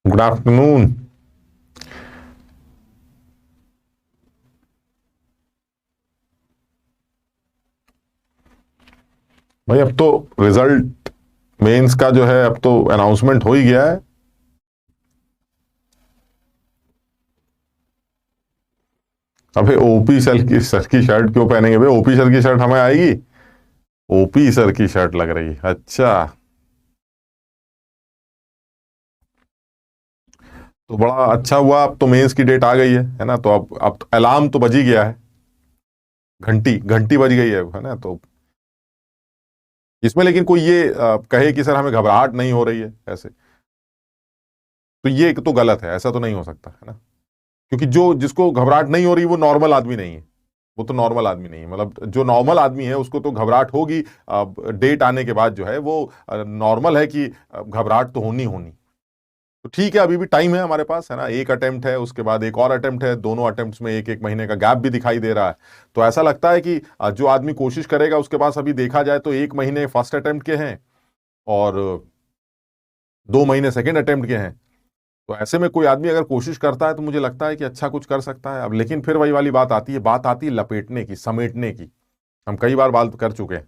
Good afternoon. भाई अब तो रिजल्ट मेंस का जो है अब तो अनाउंसमेंट हो ही गया है। अबे ओपी सर की शर्ट क्यों पहनेंगे भाई? ओपी सर की शर्ट हमें आएगी। ओपी सर की शर्ट लग रही, अच्छा। तो बड़ा अच्छा हुआ, अब तो मेंस की डेट आ गई है ना? तो अब तो अलार्म तो बज ही गया है। घंटी घंटी बज गई है ना? तो इसमें लेकिन कोई ये कहे कि सर हमें घबराहट नहीं हो रही है ऐसे, तो ये तो गलत है। ऐसा तो नहीं हो सकता है ना, क्योंकि जो जिसको घबराहट नहीं हो रही वो नॉर्मल आदमी नहीं है। वो तो नॉर्मल आदमी नहीं है, मतलब जो नॉर्मल आदमी है उसको तो घबराहट होगी। डेट आने के बाद जो है वो नॉर्मल है कि घबराहट तो होनी होनी। तो ठीक है, अभी भी टाइम है हमारे पास, है ना? एक अटेम्प्ट है, उसके बाद एक और अटेम्प्ट है, दोनों अटेम्प्ट्स में एक एक महीने का गैप भी दिखाई दे रहा है। तो ऐसा लगता है कि जो आदमी कोशिश करेगा उसके पास अभी देखा जाए तो एक महीने फर्स्ट अटेम्प्ट के हैं और 2 महीने सेकेंड अटेम्प्ट के हैं। तो ऐसे में कोई आदमी अगर कोशिश करता है तो मुझे लगता है कि अच्छा कुछ कर सकता है। अब लेकिन फिर वही वाली बात आती है लपेटने की, समेटने की। हम कई बार बात कर चुके हैं।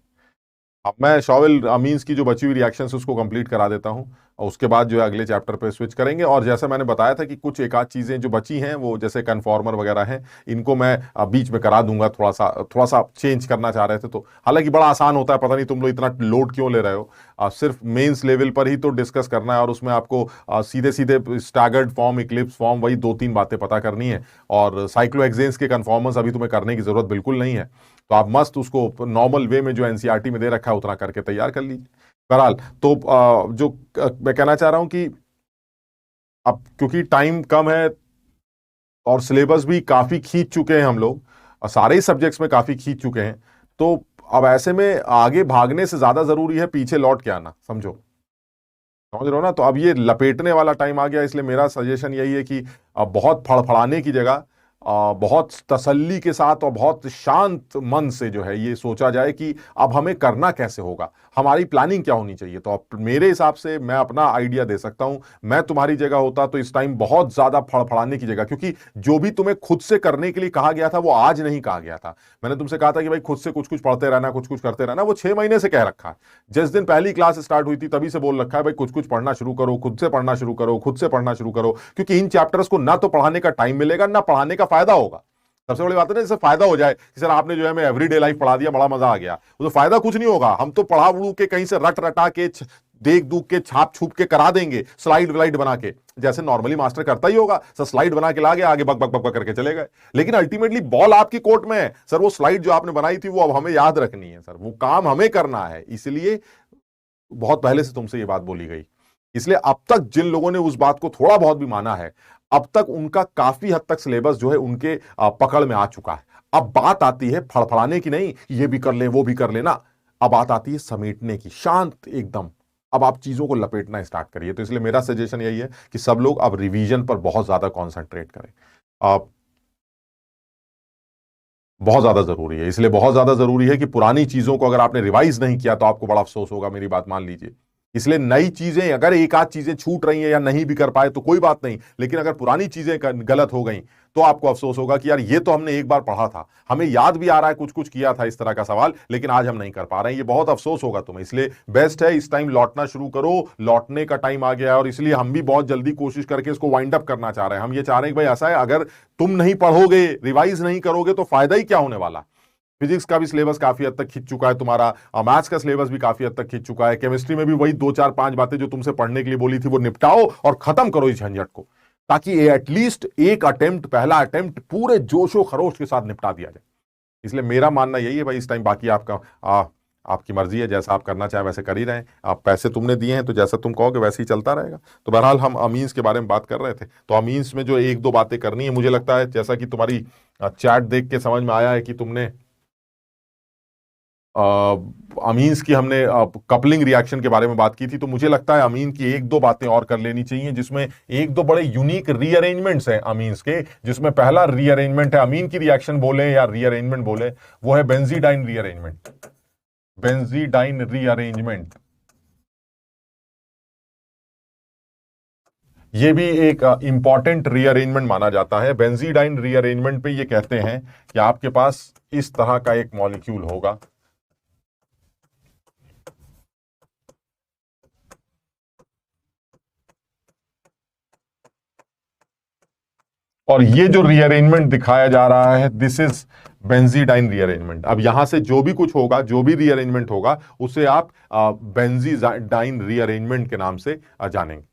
अब मैं शॉवेल अमीन्स की जो बची हुई रिएक्शंस उसको कंप्लीट करा देता हूं, और उसके बाद जो है अगले चैप्टर पे स्विच करेंगे। और जैसा मैंने बताया था कि कुछ एक आध चीजें जो बची हैं वो जैसे कन्फॉर्मर वगैरह हैं, इनको मैं बीच में करा दूंगा। थोड़ा सा चेंज करना चाह रहे थे तो, हालांकि बड़ा आसान होता है, पता नहीं तुम लोग इतना लोड क्यों ले रहे हो। सिर्फ मेंस लेवल पर ही तो डिस्कस करना है, और उसमें आपको सीधे सीधे स्टैगर्ड फॉर्म, इक्लिप्स फॉर्म, वही दो तीन बातें पता करनी है। और साइक्लोहेक्सेन्स के कन्फॉर्मर्स अभी तुम्हें करने की जरूरत बिल्कुल नहीं है। तो आप मस्त उसको नॉर्मल वे में जो एनसीईआरटी में दे रखा है उतना करके तैयार कर लीजिए। बहरहाल, तो मैं कहना चाह रहा हूं कि अब क्योंकि टाइम कम है और सिलेबस भी काफी खींच चुके हैं हम लोग, और सारे ही सब्जेक्ट्स में काफी खींच चुके हैं। तो अब ऐसे में आगे भागने से ज्यादा जरूरी है पीछे लौट के आना, समझो। समझ रहे हो ना? तो अब ये लपेटने वाला टाइम आ गया, इसलिए मेरा सजेशन यही है कि अब बहुत फड़फड़ाने की जगह बहुत तसल्ली के साथ और बहुत शांत मन से जो है ये सोचा जाए कि अब हमें करना कैसे होगा, हमारी प्लानिंग क्या होनी चाहिए। तो अब मेरे हिसाब से मैं अपना आइडिया दे सकता हूं। मैं तुम्हारी जगह होता तो इस टाइम बहुत ज्यादा फड़फड़ाने की जगह, क्योंकि जो भी तुम्हें खुद से करने के लिए कहा गया था वो आज नहीं कहा गया था। मैंने तुमसे कहा था कि भाई खुद से कुछ कुछ पढ़ते रहना, कुछ कुछ करते रहना, वो 6 महीने से कह रखा है। जिस दिन पहली क्लास स्टार्ट हुई थी तभी से बोल रखा है भाई कुछ कुछ पढ़ना शुरू करो, खुद से पढ़ना शुरू करो, खुद से पढ़ना शुरू करो, क्योंकि इन चैप्टर्स को ना तो पढ़ाने का टाइम मिलेगा ना पढ़ाने का फायदा होगा। सबसे बड़ी बात है ना, जैसे फायदा हो जाए कि सर आपने जो है मैं एवरीडे लाइफ पढ़ा दिया, बड़ा मजा आ गया, वो तो फायदा कुछ नहीं होगा। हम तो पढ़ा उड़ू के कहीं से रट रटा के देख दूख के छाप छूप के करा देंगे, स्लाइड व्लाइड बना के, जैसे नॉर्मली मास्टर करता ही होगा। सर स्लाइड बना के ला गया, आगे बक बक बक बक करके चले गए। लेकिन अल्टीमेटली बॉल आपकी कोर्ट में है सर। वो स्लाइड जो आपने बनाई थी वो अब हमें याद रखनी है सर, वो काम हमें करना है। इसलिए बहुत पहले से तुमसे ये बात बोली गई। इसलिए अब तक जिन लोगों ने उस बात को थोड़ा बहुत भी माना है, अब तक उनका काफी हद तक सिलेबस जो है उनके पकड़ में आ चुका है। अब बात आती है फड़फड़ाने की नहीं, ये भी कर ले वो भी कर लेना। अब बात आती है समेटने की, शांत एकदम। अब आप चीजों को लपेटना स्टार्ट करिए। तो इसलिए मेरा सजेशन यही है कि सब लोग अब रिवीजन पर बहुत ज्यादा कॉन्सेंट्रेट करें। आप बहुत ज्यादा जरूरी है। इसलिए बहुत ज्यादा जरूरी है कि पुरानी चीजों को अगर आपने रिवाइज नहीं किया तो आपको बड़ा अफसोस होगा, मेरी बात मान लीजिए। इसलिए नई चीजें, अगर एक आध चीजें छूट रही हैं या नहीं भी कर पाए तो कोई बात नहीं, लेकिन अगर पुरानी चीजें गलत हो गई तो आपको अफसोस होगा कि यार ये तो हमने एक बार पढ़ा था, हमें याद भी आ रहा है कुछ कुछ किया था इस तरह का सवाल, लेकिन आज हम नहीं कर पा रहे हैं। ये बहुत अफसोस होगा तुम्हें। इसलिए बेस्ट है इस टाइम लौटना शुरू करो। लौटने का टाइम आ गया है, और इसलिए हम भी बहुत जल्दी कोशिश करके इसको वाइंड अप करना चाह रहे हैं। हम ये चाह रहे हैं कि भाई ऐसा है, अगर तुम नहीं पढ़ोगे, रिवाइज नहीं करोगे तो फायदा ही क्या होने वाला। फिजिक्स का भी सिलेबस काफी हद तक खिंच चुका है तुम्हारा, मैथ्स का सिलेबस भी काफी हद तक खिंच चुका है, केमिस्ट्री में भी वही दो चार पांच बातें जो तुमसे पढ़ने के लिए बोली थी वो निपटाओ और खत्म करो इस झंझट को, ताकि एटलीस्ट एक अटेम्प्ट, पहला अटेम्प्ट पूरे जोशो खरोश के साथ निपटा दिया जाए। इसलिए मेरा मानना यही है भाई, इस टाइम बाकी आपकी मर्जी है, जैसा आप करना चाहें वैसे कर ही रहे हैं। आप पैसे तुमने दिए हैं तो जैसा तुम कहोगे वैसे ही चलता रहेगा। तो बहरहाल हम अमीन्स के बारे में बात कर रहे थे, तो अमीन्स में जो एक दो बातें करनी है, मुझे लगता है जैसा कि तुम्हारी चैट देख के समझ में आया है कि तुमने अमीन्स की, हमने कपलिंग रिएक्शन के बारे में बात की थी, तो मुझे लगता है अमीन की एक दो बातें और कर लेनी चाहिए, जिसमें एक दो बड़े यूनिक रीअरेंजमेंट्स हैं अमीन्स के। जिसमें पहला रीअरेंजमेंट है, अमीन की रिएक्शन बोले या रीअरेंजमेंट बोले, वो है बेंजीडाइन रीअरेंजमेंट। बेंजीडाइन रीअरेंजमेंट, ये भी एक इंपॉर्टेंट रीअरेंजमेंट माना जाता है। बेंजीडाइन रीअरेंजमेंट पे ये कहते हैं कि आपके पास इस तरह का एक मॉलिक्यूल होगा, और ये जो रीअरेंजमेंट दिखाया जा रहा है, दिस इज बेंजीडाइन रीअरेंजमेंट। अब यहां से जो भी कुछ होगा, जो भी रीअरेंजमेंट होगा, उसे आप बेंजीडाइन रीअरेंजमेंट के नाम से जानेंगे।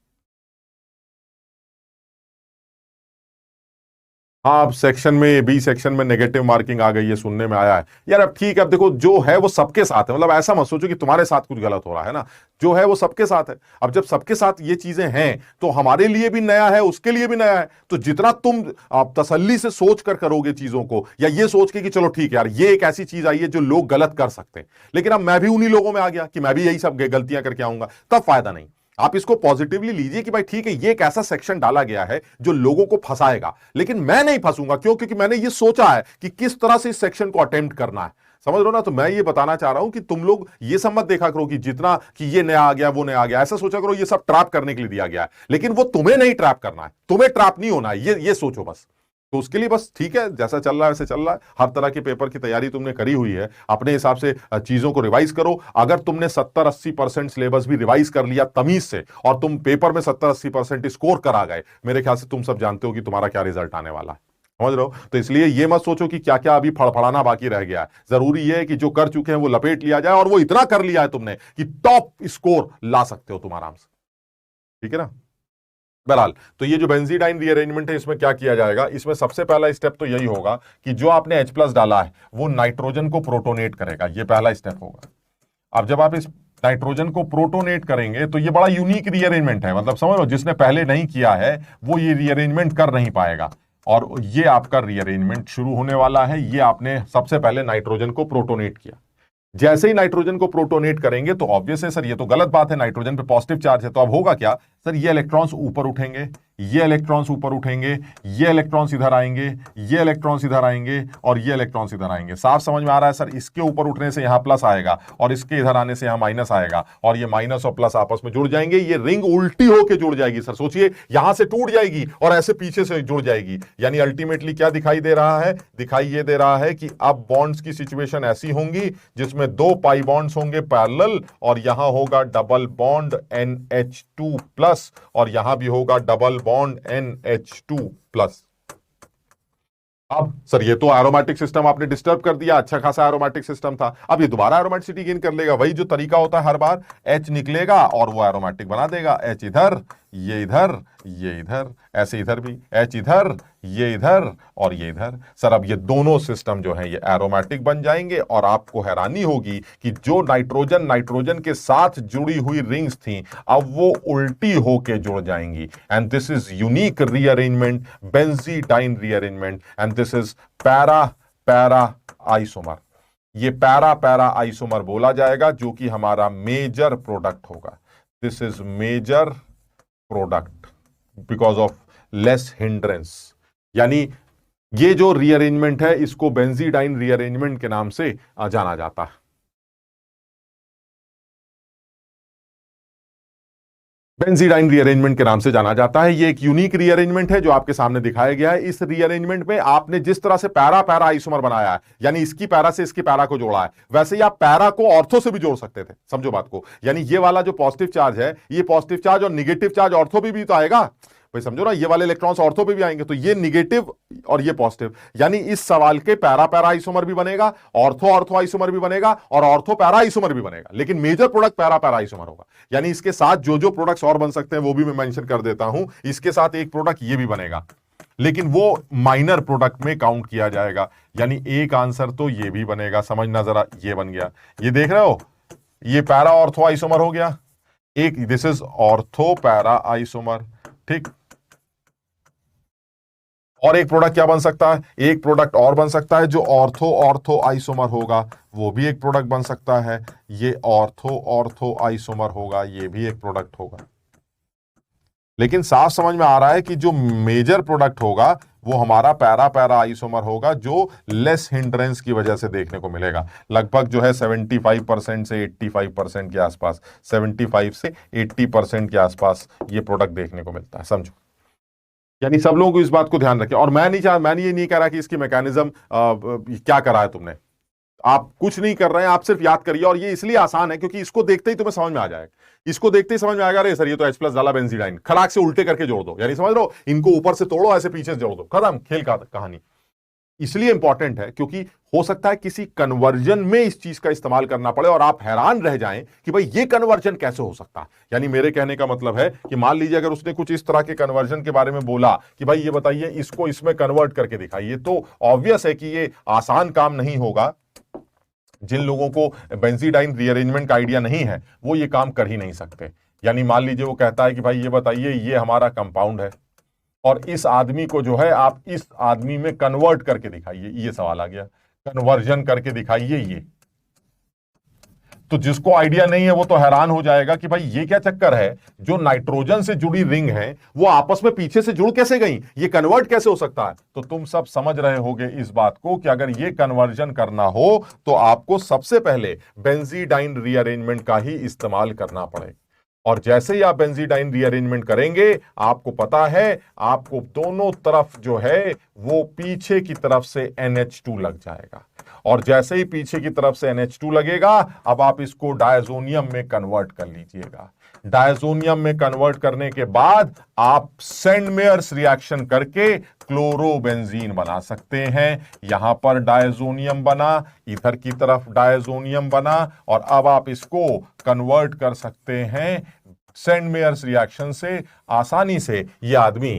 हाँ, अब सेक्शन में, बी सेक्शन में नेगेटिव मार्किंग आ गई है, सुनने में आया है यार। अब ठीक है, अब देखो जो है वो सबके साथ है, मतलब ऐसा मत सोचो कि तुम्हारे साथ कुछ गलत हो रहा है ना, जो है वो सबके साथ है। अब जब सबके साथ ये चीजें हैं तो हमारे लिए भी नया है, उसके लिए भी नया है। तो जितना तुम आप तसल्ली से सोच कर करोगे चीजों को, या ये सोच के कि चलो ठीक है यार, ये एक ऐसी चीज आई है जो लोग गलत कर सकते हैं, लेकिन अब मैं भी उन्हीं लोगों में आ गया कि मैं भी यही सब गलतियां करके आऊंगा, तब फायदा नहीं। आप इसको पॉजिटिवली लीजिए कि भाई ठीक है, ये एक ऐसा सेक्शन डाला गया है जो लोगों को फंसाएगा, लेकिन मैं नहीं फंसूंगा। क्यों? क्योंकि मैंने ये सोचा है कि किस तरह से इस सेक्शन को अटेम्प्ट करना है। समझ रहे हो ना? तो मैं ये बताना चाह रहा हूं कि तुम लोग ये सब मत देखा करो कि जितना कि ये नया आ गया, वो नया आ गया, ऐसा सोचा करो ये सब ट्रैप करने के लिए दिया गया है, लेकिन वो तुम्हें नहीं ट्रैप करना है, तुम्हें ट्रैप नहीं होना है, ये सोचो बस। तो उसके लिए बस ठीक है, जैसा चल रहा है वैसे चल रहा है। हर तरह के पेपर की तैयारी तुमने करी हुई है, अपने हिसाब से चीजों को रिवाइज करो। अगर तुमने 70-80% सिलेबस भी रिवाइज कर लिया तमीज से, और तुम पेपर में 70-80% स्कोर करा गए, मेरे ख्याल से तुम सब जानते हो कि तुम्हारा क्या रिजल्ट आने वाला है। समझ रहे हो? तो इसलिए ये मत सोचो कि क्या क्या अभी फड़फड़ाना बाकी रह गया है। जरूरी ये है कि जो कर चुके हैं वो लपेट लिया जाए, और वो इतना कर लिया है तुमने कि टॉप स्कोर ला सकते हो तुम आराम से। ठीक है ना? बहरहाल, तो ये जो बेंजीडाइन रीअरेंजमेंट है, इसमें क्या किया जाएगा? इसमें सबसे पहला स्टेप तो यही होगा कि जो आपने H+ डाला है वो नाइट्रोजन को प्रोटोनेट करेगा, ये पहला स्टेप होगा। अब जब आप इस नाइट्रोजन को प्रोटोनेट करेंगे तो ये बड़ा यूनिक रीअरेंजमेंट है, मतलब समझ लो जिसने पहले नहीं किया है वो ये रीअरेंजमेंट कर नहीं पाएगा। और ये आपका रीअरेंजमेंट शुरू होने वाला है। ये आपने सबसे पहले नाइट्रोजन को प्रोटोनेट किया। जैसे ही नाइट्रोजन को प्रोटोनेट करेंगे तो ऑब्वियस है सर, ये तो गलत बात है, नाइट्रोजन पे पॉजिटिव चार्ज है। तो अब होगा क्या सर? ये इलेक्ट्रॉन्स ऊपर उठेंगे, ये इलेक्ट्रॉन्स ऊपर उठेंगे, ये इलेक्ट्रॉन्स इधर आएंगे, ये इलेक्ट्रॉन्स इधर आएंगे, और ये इलेक्ट्रॉन्स इधर आएंगे। साफ समझ में आ रहा है सर? इसके ऊपर उठने से यहां प्लस आएगा, और इसके इधर आने से यहां माइनस आएगा, और ये माइनस और प्लस आपस में जुड़ जाएंगे। ये रिंग उल्टी होकर जुड़ जाएगी सर। सोचिए, यहां से टूट जाएगी और ऐसे पीछे से जुड़ जाएगी। यानी अल्टीमेटली क्या दिखाई दे रहा है? दिखाई ये दे रहा है कि अब बॉन्ड्स की सिचुएशन ऐसी होंगी जिसमें 2 पाई बॉन्ड्स होंगे पैरेलल, और यहां होगा डबल बॉन्ड NH2+, और यहां भी होगा डबल बॉन्ड NH2+। अब सर ये तो एरोमेटिक सिस्टम आपने डिस्टर्ब कर दिया, अच्छा खासा एरोमेटिक सिस्टम था, अब ये दोबारा एरोमेटिसिटी गेन कर लेगा। वही जो तरीका होता है, हर बार H निकलेगा और वो एरोमेटिक बना देगा। H इधर, ये इधर, ये इधर, ऐसे इधर भी H इधर, ये इधर, और ये इधर। सर अब ये दोनों सिस्टम जो है ये एरोमेटिक बन जाएंगे, और आपको हैरानी होगी कि जो नाइट्रोजन के साथ जुड़ी हुई रिंग्स थी, अब वो उल्टी होके जुड़ जाएंगी। And this is unique rearrangement, benzidine rearrangement, and this is para para isomer. ये पैरा पैरा आइसोमर बोला जाएगा, जो कि हमारा मेजर प्रोडक्ट होगा। This is major product because of less hindrance. यानी ये जो रीअरेंजमेंट है, इसको बेंजीडाइन रीअरेंजमेंट के नाम से जाना जाता है। बेंजीडाइन रीअरेंजमेंट के नाम से जाना जाता है। ये एक यूनिक रीअरेंजमेंट है जो आपके सामने दिखाया गया है। इस रीअरेंजमेंट में आपने जिस तरह से पैरा पैरा आइसोमर बनाया है, यानी इसकी पैरा से इसकी पैरा को जोड़ा है, वैसे ही आप पैरा को ऑर्थो से भी जोड़ सकते थे। समझो बात को। यानी ये वाला जो पॉजिटिव चार्ज है, ये पॉजिटिव चार्ज और निगेटिव चार्ज ऑर्थो भी तो आएगा भाई। समझो ना, ये वाले इलेक्ट्रॉन्स ऑर्थो पे भी आएंगे, तो ये निगेटिव और ये पॉजिटिव। यानी इस सवाल के पैरा पैरा आइसोमर भी बनेगा, ऑर्थो ऑर्थो आइसोमर भी बनेगा, और ऑर्थो पैरा आइसोमर भी बनेगा, लेकिन major product para para isomer होगा। यानी इसके साथ जो जो प्रोडक्ट्स और बन सकते हैं वो भी मैं मेंशन कर देता हूं। इसके साथ एक प्रोडक्ट ये भी बनेगा, लेकिन वो माइनर प्रोडक्ट में काउंट किया जाएगा। यानी एक आंसर तो ये भी बनेगा। समझना जरा, ये बन गया, ये देख रहे हो, ये पैरा ऑर्थो आइसोमर हो गया एक, this is ortho para isomer. ठीक, और एक प्रोडक्ट क्या बन सकता है? एक प्रोडक्ट और बन सकता है जो ऑर्थो ऑर्थो आइसोमर होगा, वो भी एक प्रोडक्ट बन सकता है। ये ऑर्थो ऑर्थो आइसोमर होगा, ये भी एक प्रोडक्ट होगा। लेकिन साफ समझ में आ रहा है कि जो मेजर प्रोडक्ट होगा वो हमारा पैरा पैरा आइसोमर होगा, जो लेस हिंड्रेंस की वजह से देखने को मिलेगा। लगभग जो है 75% से 85% के आसपास, 75 से 80% के आसपास ये प्रोडक्ट देखने को मिलता है, समझो। यानी सब लोगों को इस बात को ध्यान रखें। और मैंने ये नहीं कह रहा कि इसकी मैकेनिज्म क्या करा है तुमने, आप कुछ नहीं कर रहे हैं, आप सिर्फ याद करिए। और ये इसलिए आसान है क्योंकि इसको देखते ही तुम्हें समझ में आ जाएगा। इसको देखते ही समझ में आएगा, अरे सर ये तो H+ डाला बेंजीडाइन, खड़ाक से उल्टे करके जोड़ दो, यानी समझ रहे हो, इनको ऊपर से तोड़ो, ऐसे पीछे से जोड़ दो, खत्म खेल का कहानी। इसलिए इंपॉर्टेंट है क्योंकि हो सकता है किसी कन्वर्जन में इस चीज का इस्तेमाल करना पड़े और आप हैरान रह जाएं कि भाई ये कन्वर्जन कैसे हो सकता है। यानी मेरे कहने का मतलब है कि मान लीजिए अगर उसने कुछ इस तरह के कन्वर्जन के बारे में बोला कि भाई ये बताइए इसको इसमें कन्वर्ट करके दिखाइए, तो ऑब्वियस है कि ये आसान काम नहीं होगा। जिन लोगों को बेंजीडाइन रीअरेंजमेंट का आइडिया नहीं है वो ये काम कर ही नहीं सकते। यानी मान लीजिए वो कहता है कि भाई ये बताइए ये हमारा कंपाउंड है और इस आदमी को जो है आप इस आदमी में कन्वर्ट करके दिखाइए, ये सवाल आ गया, कन्वर्जन करके दिखाइए ये। तो जिसको आइडिया नहीं है वो तो हैरान हो जाएगा कि भाई ये क्या चक्कर है, जो नाइट्रोजन से जुड़ी रिंग है वो आपस में पीछे से जुड़ कैसे गई, ये कन्वर्ट कैसे हो सकता है। तो तुम सब समझ रहे होगे इस बात को कि अगर ये कन्वर्जन करना हो तो आपको सबसे पहले बेंजीडाइन रीअरेंजमेंट का ही इस्तेमाल करना पड़ेगा। और जैसे ही आप बेंजीडाइन रीअरेंजमेंट करेंगे आपको पता है आपको दोनों तरफ जो है वो पीछे की तरफ से NH2 लग जाएगा। और जैसे ही पीछे की तरफ से NH2 लगेगा अब आप इसको डायजोनियम में कन्वर्ट कर लीजिएगा। डायजोनियम में कन्वर्ट करने के बाद आप सेंडमेयर्स रिएक्शन करके क्लोरोबेंजीन बना सकते हैं। यहां पर डायजोनियम बना, इधर की तरफ डायजोनियम बना और अब आप इसको कन्वर्ट कर सकते हैं सेंडमेयर्स रिएक्शन से। आसानी से ये आदमी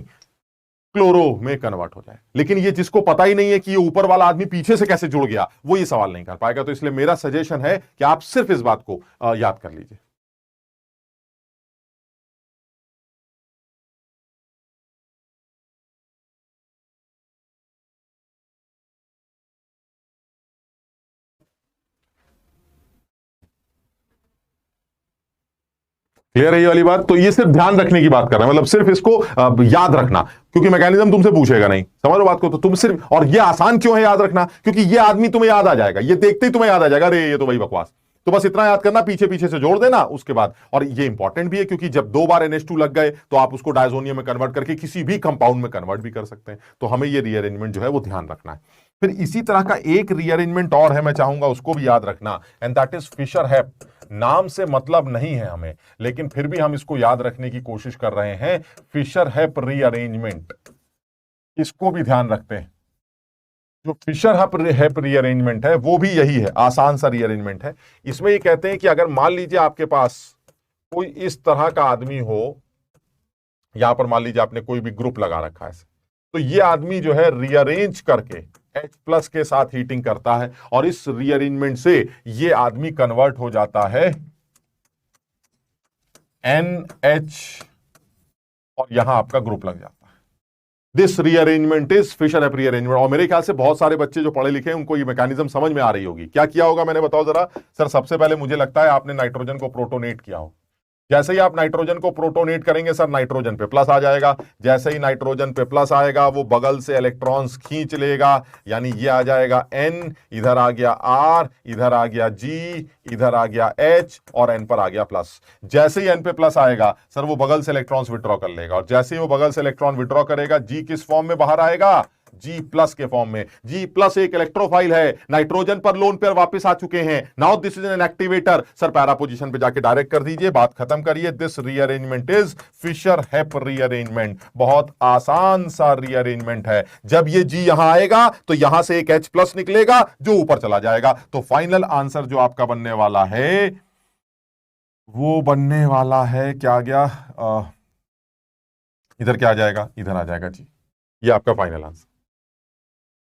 क्लोरो में कन्वर्ट हो जाए। लेकिन ये जिसको पता ही नहीं है कि ये ऊपर वाला आदमी पीछे से कैसे जुड़ गया वो ये सवाल नहीं कर पाएगा। तो इसलिए मेरा सजेशन है कि आप सिर्फ इस बात को याद कर लीजिए। क्लियर है ये वाली बात। तो ये सिर्फ ध्यान रखने की बात कर रहे हैं, मतलब सिर्फ इसको याद रखना, क्योंकि मैकेनिज्म तुमसे पूछेगा नहीं, समझ लो बात को। तो तुम सिर्फ, और ये आसान क्यों है याद रखना, क्योंकि ये आदमी तुम्हें याद आ जाएगा, ये देखते ही तुम्हें याद आ जाएगा, अरे ये तो भाई बकवास। तो बस इतना याद करना, पीछे पीछे से जोड़ देना उसके बाद। और ये इंपॉर्टेंट भी है क्योंकि जब 2 बार NH2 लग गए तो आप उसको डायजोनियम में कन्वर्ट करके किसी भी कंपाउंड में कन्वर्ट भी कर सकते हैं। तो हमें ये रीअरेंजमेंट जो है वो ध्यान रखना है। फिर इसी तरह का एक रीअरेंजमेंट और है, मैं चाहूंगा उसको भी याद रखना, एंड दैट इज फिशर हैप। नाम से मतलब नहीं है हमें, लेकिन फिर भी हम इसको याद रखने की कोशिश कर रहे हैं। फिशर हैप रीअरेंजमेंट, इसको भी ध्यान रखते हैं। जो फिशर हैप रीअरेंजमेंट है वो भी यही है, आसान सा रीअरेंजमेंट है। इसमें ये कहते हैं कि अगर मान लीजिए आपके पास कोई इस तरह का आदमी हो, यहां पर मान लीजिए आपने कोई भी ग्रुप लगा रखा है, तो ये आदमी जो है रीअरेंज करके H+ के साथ हीटिंग करता है और इस रीअरेंजमेंट से ये आदमी कन्वर्ट हो जाता है NH और यहां आपका ग्रुप लग जाता है। This rearrangement is Fischer Hepp rearrangement. और मेरे ख्याल से बहुत सारे बच्चे जो पढ़े लिखे हैं उनको ये मैकेनिज्म समझ में आ रही होगी। क्या किया होगा मैंने, बताओ जरा। सर सबसे पहले मुझे लगता है आपने नाइट्रोजन को प्रोटोनेट किया हो। जैसे ही आप नाइट्रोजन को प्रोटोनेट करेंगे सर नाइट्रोजन पे प्लस आ जाएगा। जैसे ही नाइट्रोजन पे प्लस आएगा वो बगल से इलेक्ट्रॉन्स खींच लेगा, यानी ये आ जाएगा N, इधर आ गया R, इधर आ गया G, इधर आ गया H और N पर आ गया प्लस। जैसे ही N पे प्लस आएगा सर वो बगल से इलेक्ट्रॉन्स विड्रॉ कर लेगा, और जैसे ही वो बगल से इलेक्ट्रॉन विड्रॉ करेगा G किस फॉर्म में बाहर आएगा, G+ के फॉर्म में। G+ एक इलेक्ट्रोफाइल है, नाइट्रोजन पर लोन पेयर वापस आ चुके हैं। Now this is an activator. Sir para position पे जाके डायरेक्ट कर दीजिए, बात खत्म करिए। This rearrangement is Fischer Hepp rearrangement. बहुत आसान सा रीअरेंजमेंट है। जब ये G यहां आएगा तो यहां से एक H+ निकलेगा जो ऊपर चला जाएगा। तो फाइनल आंसर जो आपका बनने वाला है वो बनने वाला है, क्या आ गया, इधर क्या आ जाएगा, इधर आ जाएगा G। ये आपका फाइनल आंसर।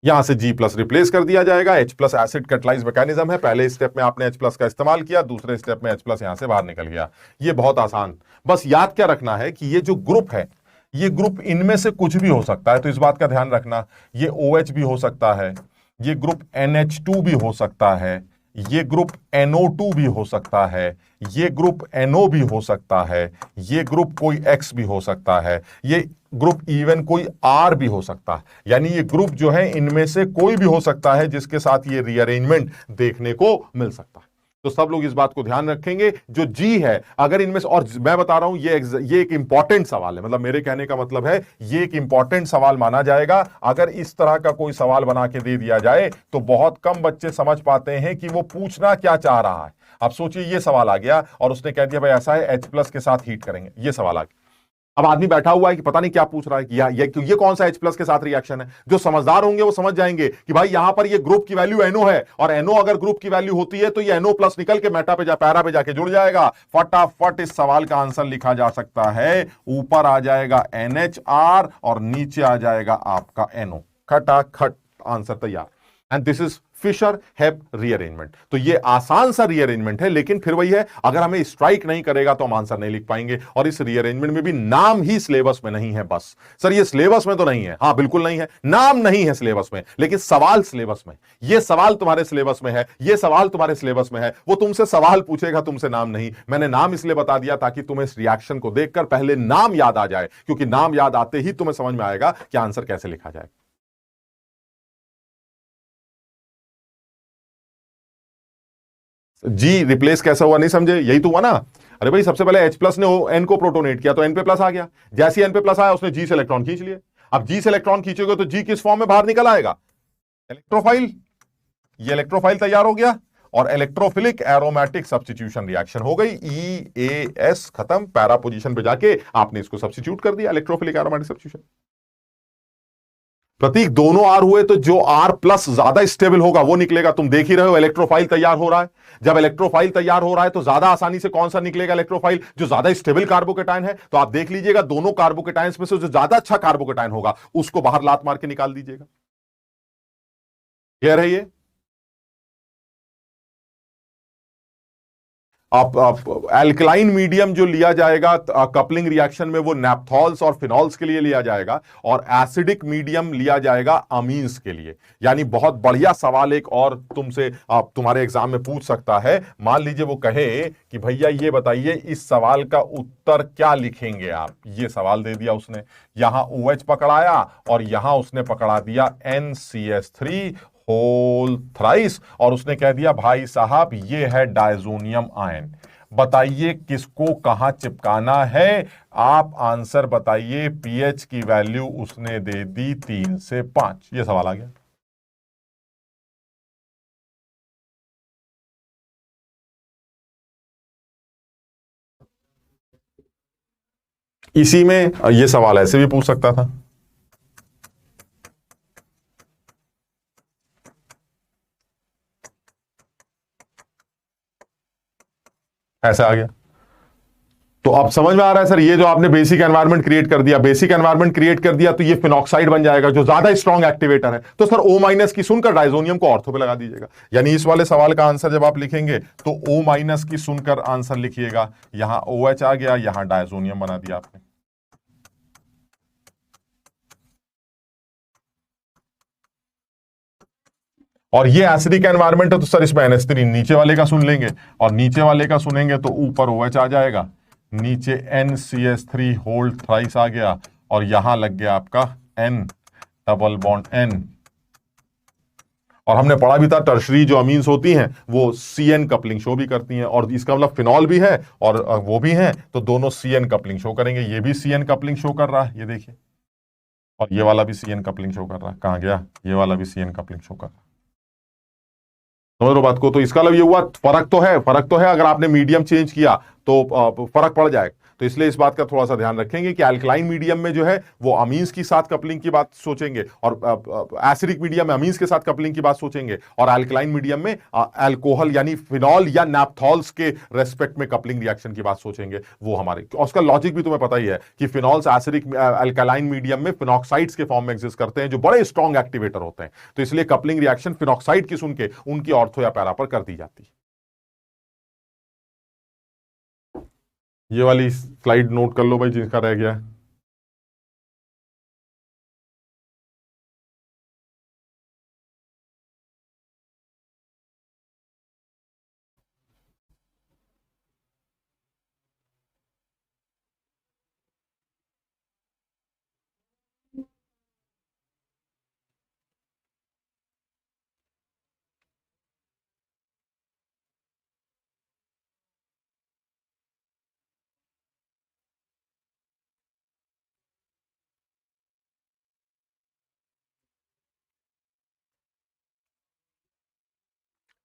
यहां से G+ रिप्लेस कर दिया जाएगा। H+ एसिड कैटलाइज मैकेनिज्म है। पहले स्टेप में आपने H+ का इस्तेमाल किया, दूसरे स्टेप में H+ यहां से बाहर निकल गया। ये बहुत आसान। बस याद क्या रखना है कि ये जो ग्रुप है, ये ग्रुप इनमें से कुछ भी हो सकता है, तो इस बात का ध्यान रखना। ये OH भी हो सकता है, ये ग्रुप NH2 भी हो सकता है, ये ग्रुप NO2 भी हो सकता है, ये ग्रुप NO भी हो सकता है, ये ग्रुप कोई X भी हो सकता है, ये ग्रुप इवन कोई R भी हो सकता है। यानी ये ग्रुप जो है इनमें से कोई भी हो सकता है जिसके साथ ये रीअरेंजमेंट देखने को मिल सकता है। तो सब लोग इस बात को ध्यान रखेंगे, जो जी है अगर इनमें से, और मैं बता रहा हूं ये एक इंपॉर्टेंट सवाल है, मतलब मेरे कहने का मतलब है ये एक इंपॉर्टेंट सवाल माना जाएगा। अगर इस तरह का कोई सवाल बना के दे दिया जाए तो बहुत कम बच्चे समझ पाते हैं कि वो पूछना क्या चाह रहा है। अब सोचिए ये सवाल आ गया और उसने कह दिया भाई ऐसा है H+ के साथ हीट करेंगे, ये सवाल आ गया। अब आदमी बैठा हुआ है कि पता नहीं क्या पूछ रहा है कि ये कौन सा H+ के साथ रिएक्शन है। जो समझदार होंगे वो समझ जाएंगे कि भाई यहां पर ये ग्रुप की वैल्यू NO है, और NO अगर ग्रुप की वैल्यू होती है तो ये NO+ निकल के मेटा पे पैरा पे जाके जुड़ जाएगा। फटाफट इस सवाल का आंसर लिखा जा सकता है। ऊपर आ जाएगा NHR और नीचे आ जाएगा आपका NO। खटाखट आंसर तैयार। And this is Fischer Hepp rearrangement. तो ये आसान सा रीअरेंजमेंट है, लेकिन फिर वही है, अगर हमें स्ट्राइक नहीं करेगा तो हम आंसर नहीं लिख पाएंगे। और इस रीअरेंजमेंट में भी नाम ही सिलेबस में नहीं है। बस सर ये सिलेबस में तो नहीं है, हां बिल्कुल नहीं है, नाम नहीं है सिलेबस में, लेकिन सवाल सिलेबस में। ये सवाल तुम्हारे सिलेबस में है, ये सवाल तुम्हारे सिलेबस में है। वो तुमसे सवाल पूछेगा, तुमसे नाम नहीं। मैंने नाम इसलिए बता दिया ताकि तुम्हें इस रिएक्शन को देखकर पहले नाम याद आ जाए, क्योंकि नाम याद आते ही तुम्हें समझ में आएगा कि आंसर कैसे लिखा जाए। जी रिप्लेस कैसा हुआ नहीं समझे, यही तो हुआ ना। अरे भाई सबसे पहले H+ ने N को प्रोटोनेट किया तो N पे प्लस आ गया। जैसे ही N पे प्लस आया उसने G से इलेक्ट्रॉन खींच लिए। अब G से इलेक्ट्रॉन खींचोगे तो G किस फॉर्म में बाहर निकल आएगा? इलेक्ट्रोफाइल। ये इलेक्ट्रोफाइल तैयार हो गया और इलेक्ट्रोफिलिक एरोमेटिक सब्स्टिट्यूशन रिएक्शन हो गई। EAS खत्म, पैरा पोजीशन पे जाके आपने इसको सब्स्टिट्यूट कर दिया, इलेक्ट्रोफिलिक एरोमेटिक सब्स्टिट्यूशन। प्रतीक दोनों R हुए तो जो R+ ज्यादा स्टेबल होगा वो निकलेगा। तुम देख ही रहे हो इलेक्ट्रोफाइल तैयार हो रहा है। जब इलेक्ट्रोफाइल तैयार हो रहा है तो ज्यादा आसानी से कौन सा निकलेगा इलेक्ट्रोफाइल? जो ज्यादा स्टेबल कार्बोकेटाइन है। तो आप देख लीजिएगा दोनों कार्बोकेटाइंस में से जो ज्यादा अच्छा कार्बोकेटाइन होगा उसको बाहर लात मार के निकाल दीजिएगा। क्लियर है ये? आप एल्कलाइन मीडियम जो लिया जाएगा कपलिंग रिएक्शन में वो नैप्थॉल्स और फिनॉल्स के लिए लिया जाएगा, और एसिडिक मीडियम लिया जाएगा अमीन्स के लिए। यानी बहुत बढ़िया सवाल एक और तुमसे आप तुम्हारे एग्जाम में पूछ सकता है। मान लीजिए वो कहे कि भैया ये बताइए इस सवाल का उत्तर क्या लिखेंगे आप। ये सवाल दे दिया उसने, यहां OH पकड़ाया और यहां उसने पकड़ा दिया NCS3 होल थ्राइस, और उसने कह दिया भाई साहब ये है डायजोनियम आयन, बताइए किसको कहां चिपकाना है। आप आंसर बताइए। पीएच की वैल्यू उसने दे दी 3 से 5। ये सवाल आ गया। इसी में ये सवाल ऐसे भी पूछ सकता था। ऐसे आ गया। तो अब समझ में आ रहा है सर, ये जो आपने बेसिक एनवायरनमेंट क्रिएट कर दिया, बेसिक एनवायरनमेंट क्रिएट कर दिया तो ये फिनॉक्साइड बन जाएगा जो ज्यादा स्ट्रॉन्ग एक्टिवेटर है। तो सर O- की सुनकर डायजोनियम को ऑर्थो पे लगा दीजिएगा। यानी इस वाले सवाल का आंसर जब आप लिखेंगे तो O- की सुनकर आंसर लिखिएगा। यहां OH आ गया, यहां डायजोनियम बना दिया आपने। और ये एसिडिक एनवायरनमेंट है तो सर इसमें NH3 नीचे वाले का सुन लेंगे, और नीचे वाले का सुनेंगे तो ऊपर OH आ जाएगा, नीचे NCS3 होल थ्राइस आ गया, और यहां लग गया आपका N डबल बॉन्ड N। और हमने पढ़ा भी था टर्शरी जो अमीन्स होती हैं वो CN कपलिंग शो भी करती हैं, और इसका मतलब फिनॉल भी है और वो भी है, तो दोनों CN कपलिंग शो करेंगे। ये भी CN कपलिंग शो कर रहा है, ये देखिए, और ये वाला भी CN कपलिंग शो कर रहा है। कहां गया? ये वाला भी CN कपलिंग शो कर रहा है। समझ लो बात को। तो इसका मतलब ये हुआ फर्क तो है, फर्क तो है। अगर आपने मीडियम चेंज किया तो फर्क पड़ जाएगा। तो इसलिए इस बात का थोड़ा सा ध्यान रखेंगे कि अल्कलाइन मीडियम में जो है वो अमीन्स की साथ कपलिंग की बात सोचेंगे, और एसिडिक मीडियम में अमीन्स के साथ कपलिंग की बात सोचेंगे, और अल्कलाइन मीडियम में अल्कोहल यानी फिनॉल या नैप्थॉल्स के रेस्पेक्ट में कपलिंग रिएक्शन की बात सोचेंगे। वो हमारे, और उसका लॉजिक भी तुम्हें पता ही है कि फिनॉल्स एसिडिक अल्कलाइन मीडियम में फिनॉक्साइड्स के फॉर्म में एग्जिस्ट करते हैं जो बड़े स्ट्रॉन्ग एक्टिवेटर होते हैं। तो इसलिए कपलिंग रिएक्शन फिनॉक्साइड की सुन के उनकी ऑर्थो या पैरा पर कर दी जाती है। ये वाली स्लाइड नोट कर लो भाई जिसका रह गया है।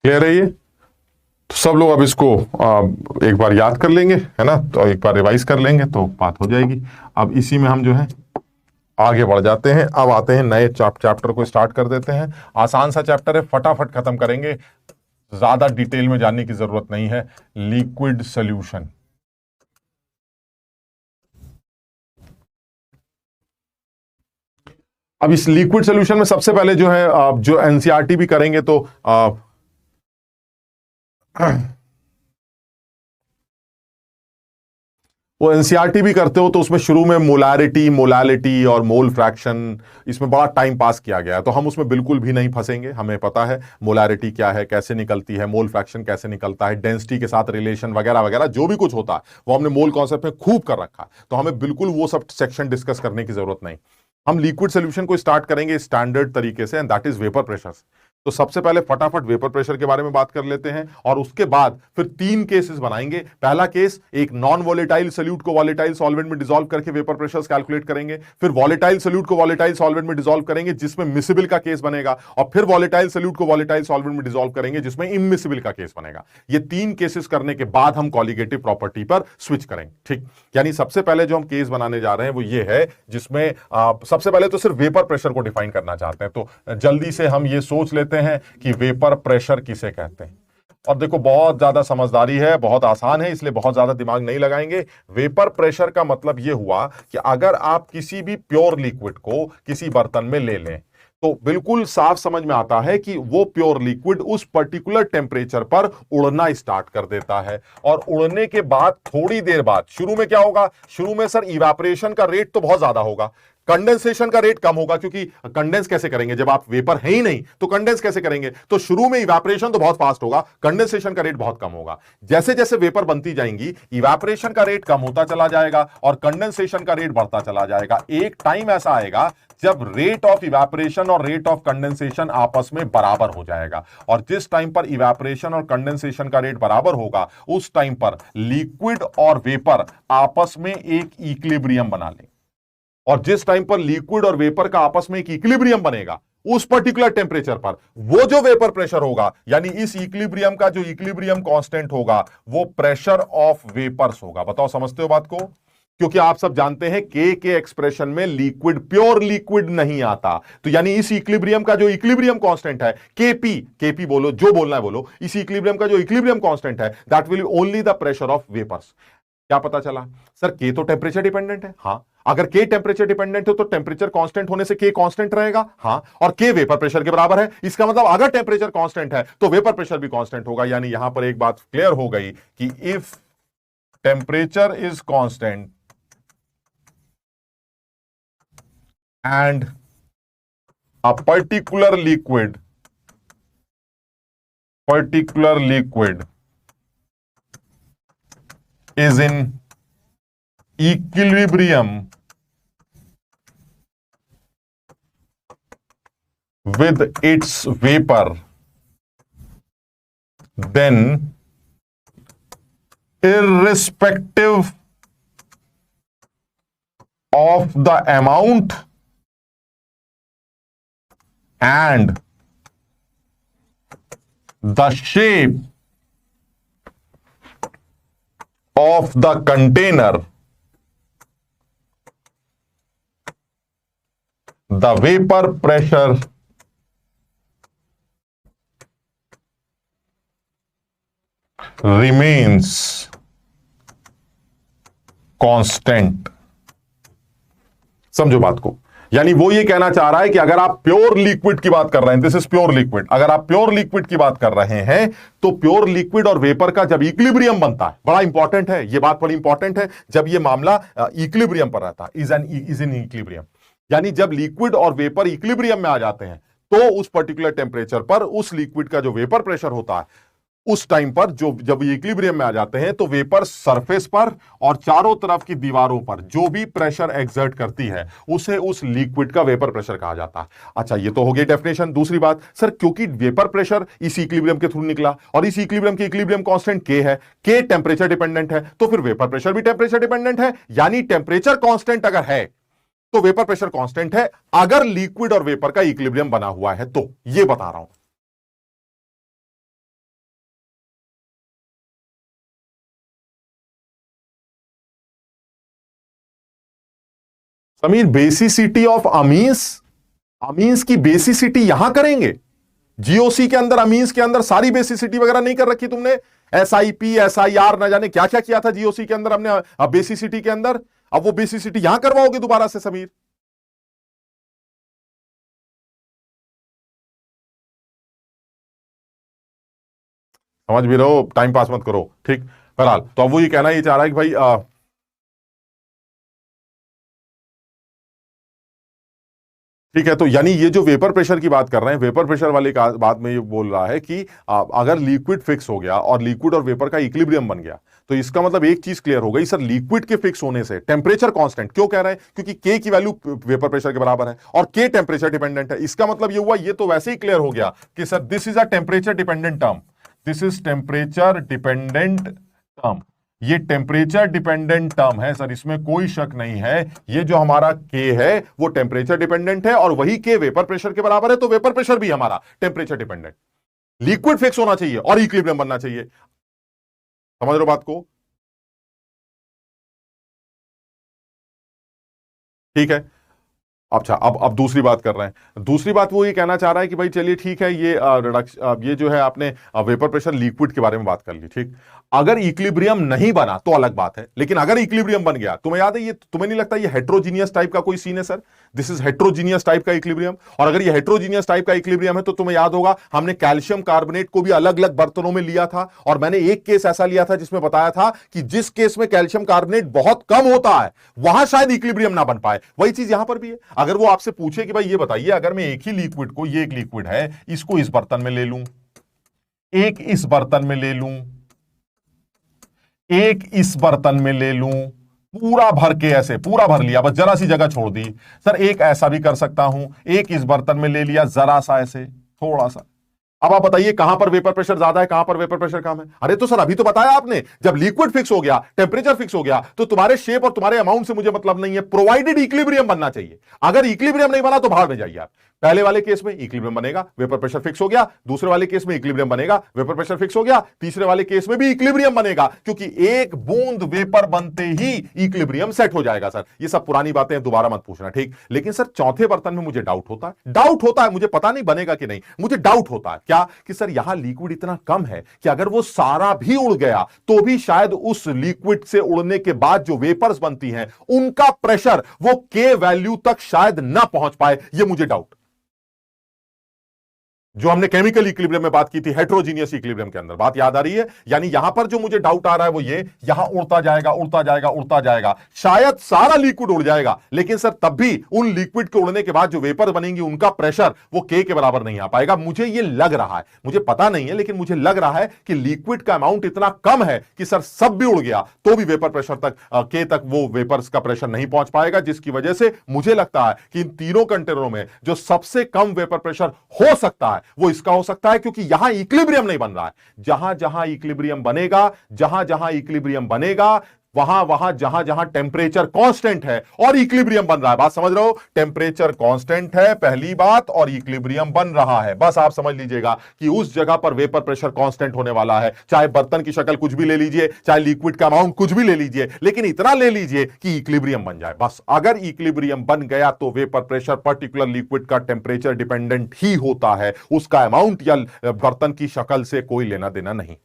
क्लियर है ये? तो सब लोग अब इसको एक बार याद कर लेंगे, है ना, तो एक बार रिवाइज कर लेंगे तो बात हो जाएगी। अब इसी में हम जो है आगे बढ़ जाते हैं। अब आते हैं नए चैप्टर को स्टार्ट कर देते हैं। आसान सा चैप्टर है, फटाफट खत्म करेंगे, ज्यादा डिटेल में जानने की जरूरत नहीं है। Liquid solution. अब इस लिक्विड सोल्यूशन में सबसे पहले जो है जो एनसीईआरटी भी करेंगे तो वो एनसीईआरटी भी करते हो तो उसमें शुरू में मोलारिटी, मोलालिटी और मोल फ्रैक्शन, इसमें बड़ा टाइम पास किया गया है, तो हम उसमें बिल्कुल भी नहीं फंसेंगे। हमें पता है मोलारिटी क्या है, कैसे निकलती है, मोल फ्रैक्शन कैसे निकलता है, डेंसिटी के साथ रिलेशन वगैरह वगैरह जो भी कुछ होता है वो हमने मोल कॉन्सेप्ट में खूब कर रखा है, तो हमें बिल्कुल वो सब सेक्शन डिस्कस करने की जरूरत नहीं। हम लिक्विड सोल्यूशन को स्टार्ट करेंगे स्टैंडर्ड तरीके से, and that is vapour pressure. तो सबसे पहले फटाफट वेपर प्रेशर के बारे में बात कर लेते हैं, और उसके बाद फिर 3 केसेस बनाएंगे। पहला केस, एक नॉन वॉलेटाइल सोल्यूट को वॉलेटाइल सॉल्वेंट में डिसॉल्व करके वेपर प्रेशर कैलकुलेट करेंगे। फिर वॉलेटाइल सोल्यूट को वॉलेटाइल सॉल्वेंट में डिसॉल्व करेंगे जिसमें मिसिबल का केस बनेगा, और फिर वॉलेटाइल सोल्यूट को वॉलेटाइल सॉल्वेंट में डिसॉल्व करेंगे जिसमें इमिसिबल का केस बनेगा। ये 3 केसेस करने के बाद हम कॉलिगेटिव प्रॉपर्टी पर स्विच करेंगे। ठीक, यानी सबसे पहले जो हम केस बनाने जा रहे हैं वो ये है जिसमें सबसे पहले तो सिर्फ वेपर प्रेशर को डिफाइन करना चाहते हैं। तो जल्दी से हम ये सोच लेते हैं कि वेपर प्रेशर किसे कहते हैं। और देखो बहुत ज्यादा समझदारी है, बहुत आसान है, इसलिए बहुत ज्यादा दिमाग नहीं लगाएंगे। वेपर प्रेशर का मतलब यह हुआ कि अगर आप किसी भी प्योर लिक्विड को किसी बर्तन में ले लें तो बिल्कुल साफ समझ में आता है कि वो प्योर लिक्विड उस पर्टिकुलर टेम्परेचर पर उड़ना स्टार्ट कर देता है, और उड़ने के बाद थोड़ी देर बाद शुरू में क्या होगा, शुरू में सर इवेपोरेशन का रेट तो बहुत ज्यादा होगा, कंडेंसेशन का रेट कम होगा, क्योंकि कंडेंस कैसे करेंगे जब आप वेपर है ही नहीं, तो कंडेंस कैसे करेंगे, तो शुरू में इवेपोरेशन तो बहुत फास्ट होगा, कंडेंसेशन का रेट बहुत कम होगा। जैसे जैसे वेपर बनती जाएंगी इवेपोरेशन का रेट कम होता चला जाएगा और कंडेंसेशन का रेट बढ़ता चला जाएगा। एक टाइम ऐसा आएगा जब रेट ऑफ इवेपोरेशन और रेट ऑफ कंडेंसेशन आपस में बराबर हो जाएगा, और जिस टाइम पर इवेपोरेशन और कंडेंसेशन का रेट बराबर होगा उस टाइम पर लिक्विड और वेपर आपस में एक इक्विलिब्रियम बना लेंगे। और जिस टाइम पर लिक्विड और वेपर का आपस में एक इक्विलिब्रियम बनेगा उस पर्टिकुलर टेम्परेचर पर वो जो वेपर प्रेशर होगा, यानी इस इक्विलिब्रियम का जो इक्विलिब्रियम कांस्टेंट होगा वो प्रेशर ऑफ वेपर्स होगा। बताओ समझते हो बात को? क्योंकि आप सब जानते हैं के एक्सप्रेशन में लिक्विड प्योर लिक्विड नहीं आता, तो यानी इस इक्विलिब्रियम का जो इक्विलिब्रियम कांस्टेंट है केपी बोलो, जो बोलना है बोलो, इस इक्विलिब्रियम का जो इक्विलिब्रियम कांस्टेंट है that will be only the pressure of vapours. क्या पता चला सर, के तो टेम्परेचर डिपेंडेंट है, हाँ, अगर के टेम्परेचर डिपेंडेंट हो तो टेम्परेचर कांस्टेंट होने से के कांस्टेंट रहेगा, हाँ, और के वेपर प्रेशर के बराबर है, इसका मतलब अगर टेम्परेचर कांस्टेंट है तो वेपर प्रेशर भी कांस्टेंट होगा। यानी यहां पर एक बात क्लियर हो गई कि if temperature is constant and a particular liquid is in equilibrium with its vapor, then irrespective of the amount and the shape of the container, the vapor pressure remains constant। समझो बात को, यानी वो ये कहना चाह रहा है कि अगर आप प्योर लिक्विड की बात कर रहे हैं, दिस इज प्योर लिक्विड, अगर आप प्योर लिक्विड की बात कर रहे हैं तो प्योर लिक्विड और वेपर का जब इक्विलिब्रियम बनता है, बड़ा इंपॉर्टेंट है ये बात, बड़ी इंपॉर्टेंट है, जब ये मामला इक्विलिब्रियम पर रहता है, इज इन इक्विलिब्रियम, यानी जब लिक्विड और वेपर इक्विलिब्रियम में आ जाते हैं तो उस पर्टिकुलर टेम्परेचर पर उस लिक्विड का जो वेपर प्रेशर होता है उस टाइम पर, जो जब ये इक्विलिब्रियम में आ जाते हैं तो वेपर सरफेस पर और चारों तरफ की दीवारों पर जो भी प्रेशर एक्सर्ट करती है उसे उस लिक्विड का वेपर प्रेशर कहा जाता है। अच्छा, ये तो हो गई डेफिनेशन। दूसरी बात, सर क्योंकि वेपर प्रेशर इस इक्विलिब्रियम के थ्रू निकला और इस इक्विलिब्रियम की इक्विलिब्रियम कांस्टेंट के है, के टेम्परेचर डिपेंडेंट है, तो फिर वेपर प्रेशर भी टेम्परेचर डिपेंडेंट है, यानी टेम्परेचर कांस्टेंट अगर है तो वेपर प्रेशर कांस्टेंट है, अगर लिक्विड और वेपर का इक्विलिब्रियम बना हुआ है तो, ये बता रहा हूं। Sameer basicity of amines, amines की बेसिसिटी यहां करेंगे? जीओसी के अंदर, अमीन्स के अंदर सारी बेसिसिटी वगैरह नहीं कर रखी तुमने? SIP SIR ना जाने क्या क्या किया था जीओसी के अंदर हमने बेसिसिटी के अंदर, अब वो बेसिसिटी यहां करवाओगे दोबारा से समीर? समझ भी रहो, टाइम पास मत करो, ठीक। बहरहाल तो अब वो ये कहना ये चाह रहा है कि भाई ठीक है, तो यानी ये जो वेपर प्रेशर की बात कर रहे हैं, वेपर प्रेशर वाली बात में ये बोल रहा है कि अगर लिक्विड फिक्स हो गया और लिक्विड और वेपर का इक्विलिब्रियम बन गया, तो इसका मतलब एक चीज क्लियर हो गई सर, लिक्विड के फिक्स होने से टेम्परेचर कांस्टेंट, क्यों कह रहे हैं? क्योंकि के की वैल्यू वेपर प्रेशर के बराबर है और के टेम्परेचर डिपेंडेंट है। इसका मतलब ये हुआ, ये तो वैसे ही क्लियर हो गया कि sir this is a temperature dependent term, this is temperature dependent term, ये टेम्परेचर डिपेंडेंट टर्म है सर, इसमें कोई शक नहीं है। ये जो हमारा के है वो टेम्परेचर डिपेंडेंट है और वही के वेपर प्रेशर के बराबर है, तो वेपर प्रेशर भी हमारा टेम्परेचर डिपेंडेंट। लिक्विड फिक्स होना चाहिए और इक्विलिब्रियम बनना चाहिए। समझ रहे हो बात को? ठीक है। अच्छा, अब दूसरी बात कर रहे हैं। दूसरी बात वो ये कहना चाह रहा है कि भाई चलिए ठीक है, ये रिडक्शन, ये जो है आपने वेपर प्रेशर लिक्विड के बारे में बात कर ली, ठीक। अगर इक्विलिब्रियम नहीं बना तो अलग बात है, लेकिन अगर इक्विलिब्रियम बन गया, तुम्हें याद है ये, तुम्हें नहीं लगता ये हेट्रोजीनियस टाइप का कोई सीन है sir? This is heterogeneous type का इक्विलिब्रियम। और अगर ये हेट्रोजीनियस टाइप का इक्विलिब्रियम है तो तुम्हें याद होगा हमने कैल्शियम कार्बोनेट को भी अलग अलग बर्तनों में लिया था, और मैंने एक केस ऐसा लिया था जिसमें बताया था कि जिस केस में कैल्शियम कार्बोनेट बहुत कम होता है वहां शायद इक्विलिब्रियम ना बन पाए। वही चीज यहां पर भी है। अगर वो आपसे पूछे कि भाई ये बताइए, अगर मैं एक ही लिक्विड को, ये एक लिक्विड है, इसको इस बर्तन में ले लूं, एक इस बर्तन में ले लूं, एक इस बर्तन में ले लूं, पूरा भर के, ऐसे पूरा भर लिया, बस जरा सी जगह छोड़ दी। सर एक ऐसा भी कर सकता हूं, एक इस बर्तन में ले लिया, जरा सा ऐसे, थोड़ा सा। अब आप बताइए कहां पर वेपर प्रेशर ज्यादा है, कहां पर वेपर प्रेशर कम है? अरे तो सर अभी तो बताया आपने, जब लिक्विड फिक्स हो गया, टेम्परेचर फिक्स हो गया, तो तुम्हारे शेप और तुम्हारे अमाउंट से मुझे मतलब नहीं है, प्रोवाइडेड इक्विलिब्रियम बनना चाहिए। अगर इक्विलिब्रियम नहीं बना तो बाहर में जाइए आप। पहले वाले केस में इक्विलिब्रियम बनेगा, वेपर प्रेशर फिक्स हो गया, दूसरे वाले केस में इक्विलिब्रियम बनेगा, वेपर प्रेशर फिक्स हो गया, तीसरे वाले केस में भी इक्विलिब्रियम बनेगा, क्योंकि एक बूंद वेपर बनते ही इक्विलिब्रियम सेट हो जाएगा। सर ये सब पुरानी बातें दोबारा मत पूछना, ठीक। लेकिन सर चौथे बर्तन में मुझे डाउट होता है, डाउट होता है, मुझे पता नहीं बनेगा कि नहीं, मुझे डाउट होता है क्या कि सर यहां लिक्विड इतना कम है कि अगर वो सारा भी उड़ गया तो भी शायद उस लिक्विड से उड़ने के बाद जो वेपर्स बनती हैं उनका प्रेशर वो के वैल्यू तक शायद ना पहुंच पाए। ये मुझे डाउट, जो हमने केमिकल इक्विलिब्रियम में बात की थी, हेट्रोजीनियस इक्विलिब्रियम के अंदर, बात याद आ रही है? यानी यहां पर जो मुझे डाउट आ रहा है वो ये, यहां उड़ता जाएगा उड़ता जाएगा उड़ता जाएगा, शायद सारा लिक्विड उड़ जाएगा, लेकिन सर तब भी उन लिक्विड के उड़ने के बाद जो वेपर बनेंगी उनका प्रेशर वो के बाराबर नहीं आ पाएगा। मुझे ये लग रहा है, मुझे पता नहीं है, लेकिन मुझे लग रहा है कि लिक्विड का अमाउंट इतना कम है कि सर सब भी उड़ गया तो भी वेपर प्रेशर तक, के तक वो वेपर्स का प्रेशर नहीं पहुंच पाएगा, जिसकी वजह से मुझे लगता है कि इन तीनों कंटेनरों में जो सबसे कम वेपर प्रेशर हो सकता है वो इसका हो सकता है, क्योंकि यहां इक्विलिब्रियम नहीं बन रहा है। जहां जहां इक्विलिब्रियम बनेगा, जहां जहां इक्विलिब्रियम बनेगा, वहां वहां जहां जहां टेम्परेचर कांस्टेंट है और इक्विलिब्रियम बन रहा है। बात समझ रहे हो? टेम्परेचर कांस्टेंट है पहली बात, और इक्विलिब्रियम बन रहा है। बस आप समझ लीजिएगा कि उस जगह पर वेपर प्रेशर कांस्टेंट होने वाला है, चाहे बर्तन की शक्ल कुछ भी ले लीजिए, चाहे लिक्विड का अमाउंट कुछ भी ले लीजिए, लेकिन इतना ले लीजिए कि इक्विलिब्रियम बन जाए। बस अगर इक्विलिब्रियम बन गया तो वेपर प्रेशर पर्टिकुलर लिक्विड का टेम्परेचर डिपेंडेंट ही होता है, उसका अमाउंट या बर्तन की शक्ल से कोई लेना देना नहीं।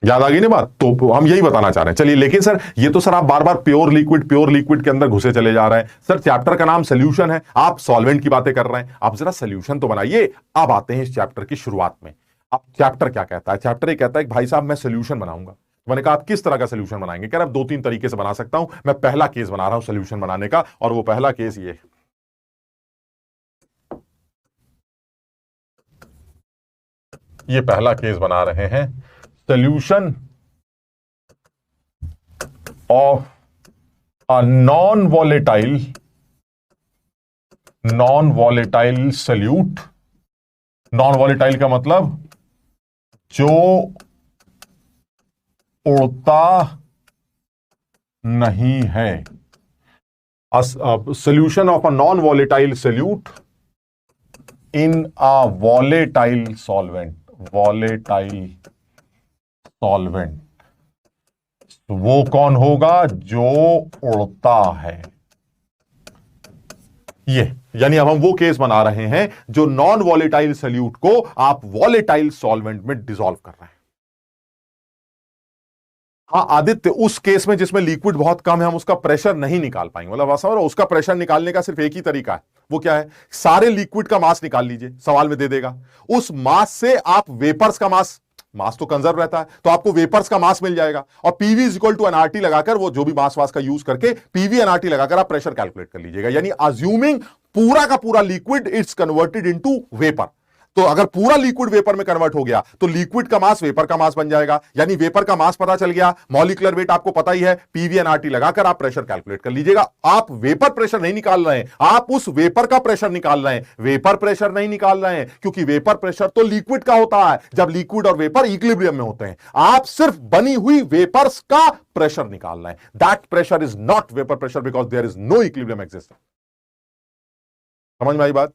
याद आ गई ना बात? तो हम यही बताना चाह रहे हैं। चलिए, लेकिन सर ये तो सर आप बार बार प्योर लिक्विड के अंदर घुसे चले जा रहे हैं। सर चैप्टर का नाम सोल्यूशन है, आप सॉल्वेंट की बातें कर रहे हैं, आप जरा सोल्यूशन तो बनाइए। अब आते हैं इस चैप्टर की शुरुआत में। अब चैप्टर क्या कहता है? चैप्टर ये कहता है कि भाई साहब मैं सोल्यूशन बनाऊंगा। मैंने कहा आप किस तरह का सोल्यूशन बनाएंगे? कह रहे दो तीन तरीके से बना सकता हूं, मैं पहला केस बना रहा हूं सोल्यूशन बनाने का, और वो पहला केस ये पहला केस बना रहे हैं, solution of a non-volatile solute। Non volatile का मतलब जो उड़ता नहीं है। Solution of a non volatile solute in a volatile solvent, volatile solvent, वो कौन होगा? जो उड़ता है। ये यानी अब हम वो केस बना रहे हैं जो नॉन वॉलेटाइल सॉल्यूट को आप वॉलेटाइल सॉल्वेंट में डिसॉल्व कर रहे हैं। हाँ आदित्य, उस केस में जिसमें लिक्विड बहुत कम है हम उसका प्रेशर नहीं निकाल पाएंगे। मतलब समझ रहे हो, उसका प्रेशर निकालने का सिर्फ एक ही तरीका है, वो क्या है? सारे लिक्विड का मास निकाल लीजिए, सवाल में दे देगा। उस मास से आप वेपर्स का मास, मास तो कंजर्व रहता है, तो आपको वेपर्स का मास मिल जाएगा, और PV is equal to NRT लगाकर, वो जो भी मास वास का यूज करके पीवी एनआरटी लगाकर आप प्रेशर कैलकुलेट कर लीजिएगा। यानी अज्यूमिंग पूरा का पूरा liquid it's converted into vapour. तो अगर पूरा लिक्विड वेपर में कन्वर्ट हो गया तो लिक्विड का मास वेपर का मास बन जाएगा। यानी वेपर का मास पता चल गया, मॉलिक्यूलर वेट आपको पता ही है, पीवीएनआरटी लगाकर आप प्रेशर कैलकुलेट कर लीजिएगा। आप वेपर प्रेशर नहीं निकाल रहे हैं, आप उस वेपर का प्रेशर निकाल रहे हैं, वेपर प्रेशर नहीं निकाल रहे हैं, क्योंकि वेपर प्रेशर तो लिक्विड का होता है जब लिक्विड और वेपर इक्विलिब्रियम में होते हैं। आप सिर्फ बनी हुई वेपर्स का प्रेशर निकाल रहे हैं। That pressure is not vapour pressure because there is no equilibrium exist. समझ में आई बात?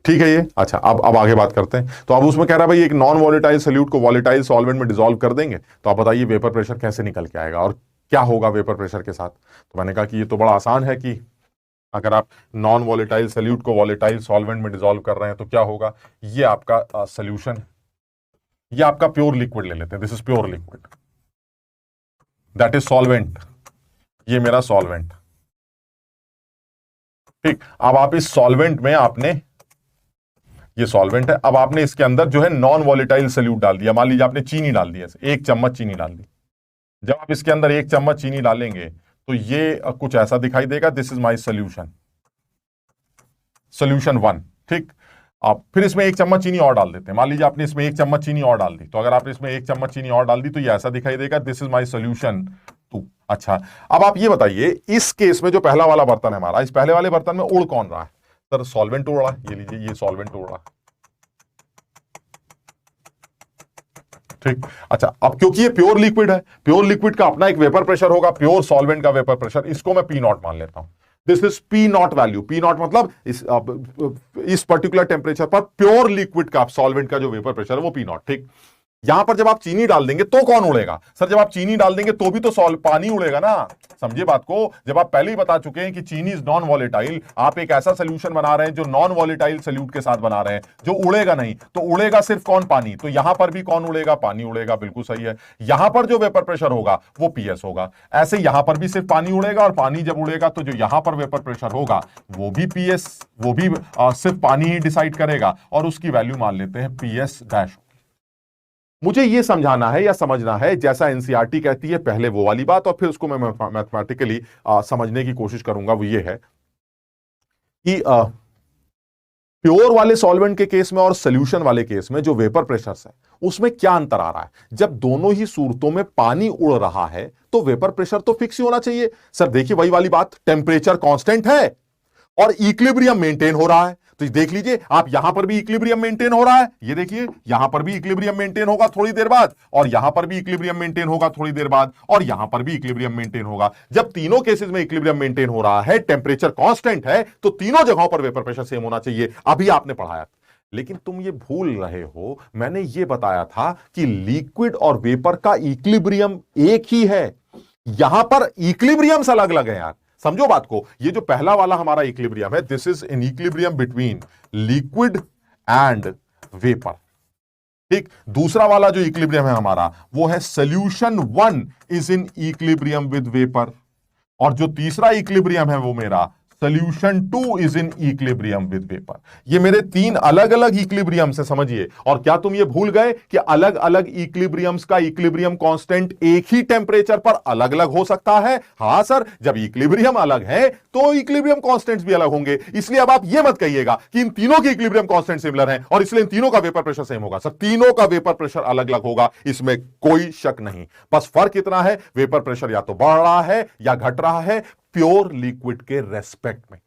ठीक है ये। अच्छा, अब आगे बात करते हैं। तो अब उसमें कह रहा है भाई एक नॉन वॉलेटाइल सॉल्यूट को वॉलेटाइल सॉल्वेंट में डिसॉल्व कर देंगे, तो आप बताइए वेपर प्रेशर कैसे निकल के आएगा और क्या होगा वेपर प्रेशर के साथ। तो मैंने कहा कि ये तो बड़ा आसान है कि अगर आप नॉन वॉलेटाइल सॉल्यूट को वॉलेटाइल सॉल्वेंट में डिसॉल्व कर रहे हैं तो क्या होगा। ये आपका सोल्यूशन है, ये आपका प्योर लिक्विड ले लेते हैं, this is pure liquid, that is solvent, ये मेरा सॉल्वेंट। ठीक, अब आप इस सॉल्वेंट में आपने, ये सॉल्वेंट है, अब आपने इसके अंदर जो है नॉन वॉलेटाइल सॉल्यूट डाल दिया। मान लीजिए आपने चीनी डाल दी, एक चम्मच चीनी डाल दी। जब आप इसके अंदर एक चम्मच चीनी डालेंगे तो ये कुछ ऐसा दिखाई देगा, this is my solution, solution 1। ठीक, आप फिर इसमें एक चम्मच चीनी और डाल देते हैं। मान लीजिए आपने इसमें एक चम्मच चीनी और डाल दी, तो अगर आपने इसमें एक चम्मच चीनी और डाल दी तो ये ऐसा दिखाई देगा, दिस इज माय सॉल्यूशन 2। अच्छा, अब आप ये बताइए इस केस में जो पहला वाला बर्तन है हमारा, इस पहले वाले बर्तन में उड़ कौन रहा है? सर सॉल्वेंट उड़ रहा है, ये लीजिए ये सॉल्वेंट उड़ रहा है। ठीक, अच्छा, अब क्योंकि ये प्योर लिक्विड है, प्योर लिक्विड का अपना एक वेपर प्रेशर होगा, प्योर सॉल्वेंट का वेपर प्रेशर, इसको मैं पी नॉट मान लेता हूं। This is P not value. P not मतलब इस पर्टिकुलर टेम्परेचर पर प्योर लिक्विड का सॉल्वेंट का जो वेपर प्रेशर है वो पी नॉट। ठीक, यहां पर जब आप चीनी डाल देंगे तो कौन उड़ेगा? सर जब आप चीनी डाल देंगे तो भी तो पानी उड़ेगा ना। समझिए बात को, जब आप पहले ही बता चुके हैं कि चीनी इज नॉन वॉलेटाइल, आप एक ऐसा सोल्यूशन बना रहे हैं जो नॉन वॉलेटाइल सोल्यूट के साथ बना रहे हैं जो उड़ेगा नहीं, तो उड़ेगा सिर्फ कौन? पानी। तो यहां पर भी कौन उड़ेगा? पानी उड़ेगा, बिल्कुल सही है। यहां पर जो वेपर प्रेशर होगा वो पीएस होगा। ऐसे यहां पर भी सिर्फ पानी उड़ेगा, और पानी जब उड़ेगा तो जो यहां पर वेपर प्रेशर होगा वो भी पीएस, वो भी सिर्फ पानी ही डिसाइड करेगा, और उसकी वैल्यू मान लेते हैं पीएस डैश। मुझे यह समझाना है या समझना है जैसा एनसीईआरटी कहती है, पहले वो वाली बात, और फिर उसको मैं मैथमेटिकली समझने की कोशिश करूंगा। वो ये है कि प्योर वाले सॉल्वेंट के केस में और सोल्यूशन वाले केस में जो वेपर प्रेशर है उसमें क्या अंतर आ रहा है। जब दोनों ही सूरतों में पानी उड़ रहा है तो वेपर प्रेशर तो फिक्स ही होना चाहिए। सर देखिए वही वाली बात, टेम्परेचर कांस्टेंट है और इक्विलिब्रियम मेंटेन हो रहा है। तो देख लीजिए आप, यहां पर भी इक्विलिब्रियम मेंटेन हो रहा है, ये देखिए यहां पर भी इक्विलिब्रियम मेंटेन होगा थोड़ी देर बाद, और यहां पर भी इक्विलिब्रियम मेंटेन होगा थोड़ी देर बाद, और यहां पर भी इक्विलिब्रियम मेंटेन होगा। जब तीनों केसेस में इक्विलिब्रियम मेंटेन हो रहा है, टेम्परेचर कांस्टेंट है, तो तीनों जगहों पर वेपर प्रेशर सेम होना चाहिए। अभी आपने पढ़ाया, लेकिन तुम ये भूल रहे हो, मैंने ये बताया था कि लिक्विड और वेपर का इक्विलिब्रियम एक ही है। यहां पर इक्विलिब्रियम्स अलग अलग है यार, समझो बात को। ये जो पहला वाला हमारा इक्विलिब्रियम है, this is an equilibrium between liquid and vapour. ठीक, दूसरा वाला जो इक्विलिब्रियम है हमारा वो है solution 1 is in equilibrium with vapour, और जो तीसरा इक्विलिब्रियम है वो मेरा solution 2 is in equilibrium with vapour. ये मेरे तीन अलग अलग इक्विलिब्रियम से, समझिए। और क्या तुम ये भूल गए कि अलग अलग इक्विलिब्रियम्स का इक्विलिब्रियम कांस्टेंट एक ही टेम्परेचर पर अलग अलग हो सकता है? हां सर, जब इक्विलिब्रियम अलग है तो इक्विलिब्रियम कांस्टेंट्स भी अलग होंगे। इसलिए अब आप ये मत कहिएगा कि इन तीनों के इक्विलिब्रियम कांस्टेंट सिमिलर हैं और इसलिए इन तीनों का वेपर प्रेशर सेम होगा। सर तीनों का वेपर प्रेशर अलग अलग होगा, इसमें कोई शक नहीं। बस फर्क इतना है, वेपर प्रेशर या तो बढ़ रहा है या घट रहा है प्योर लिक्विड के रेस्पेक्ट में।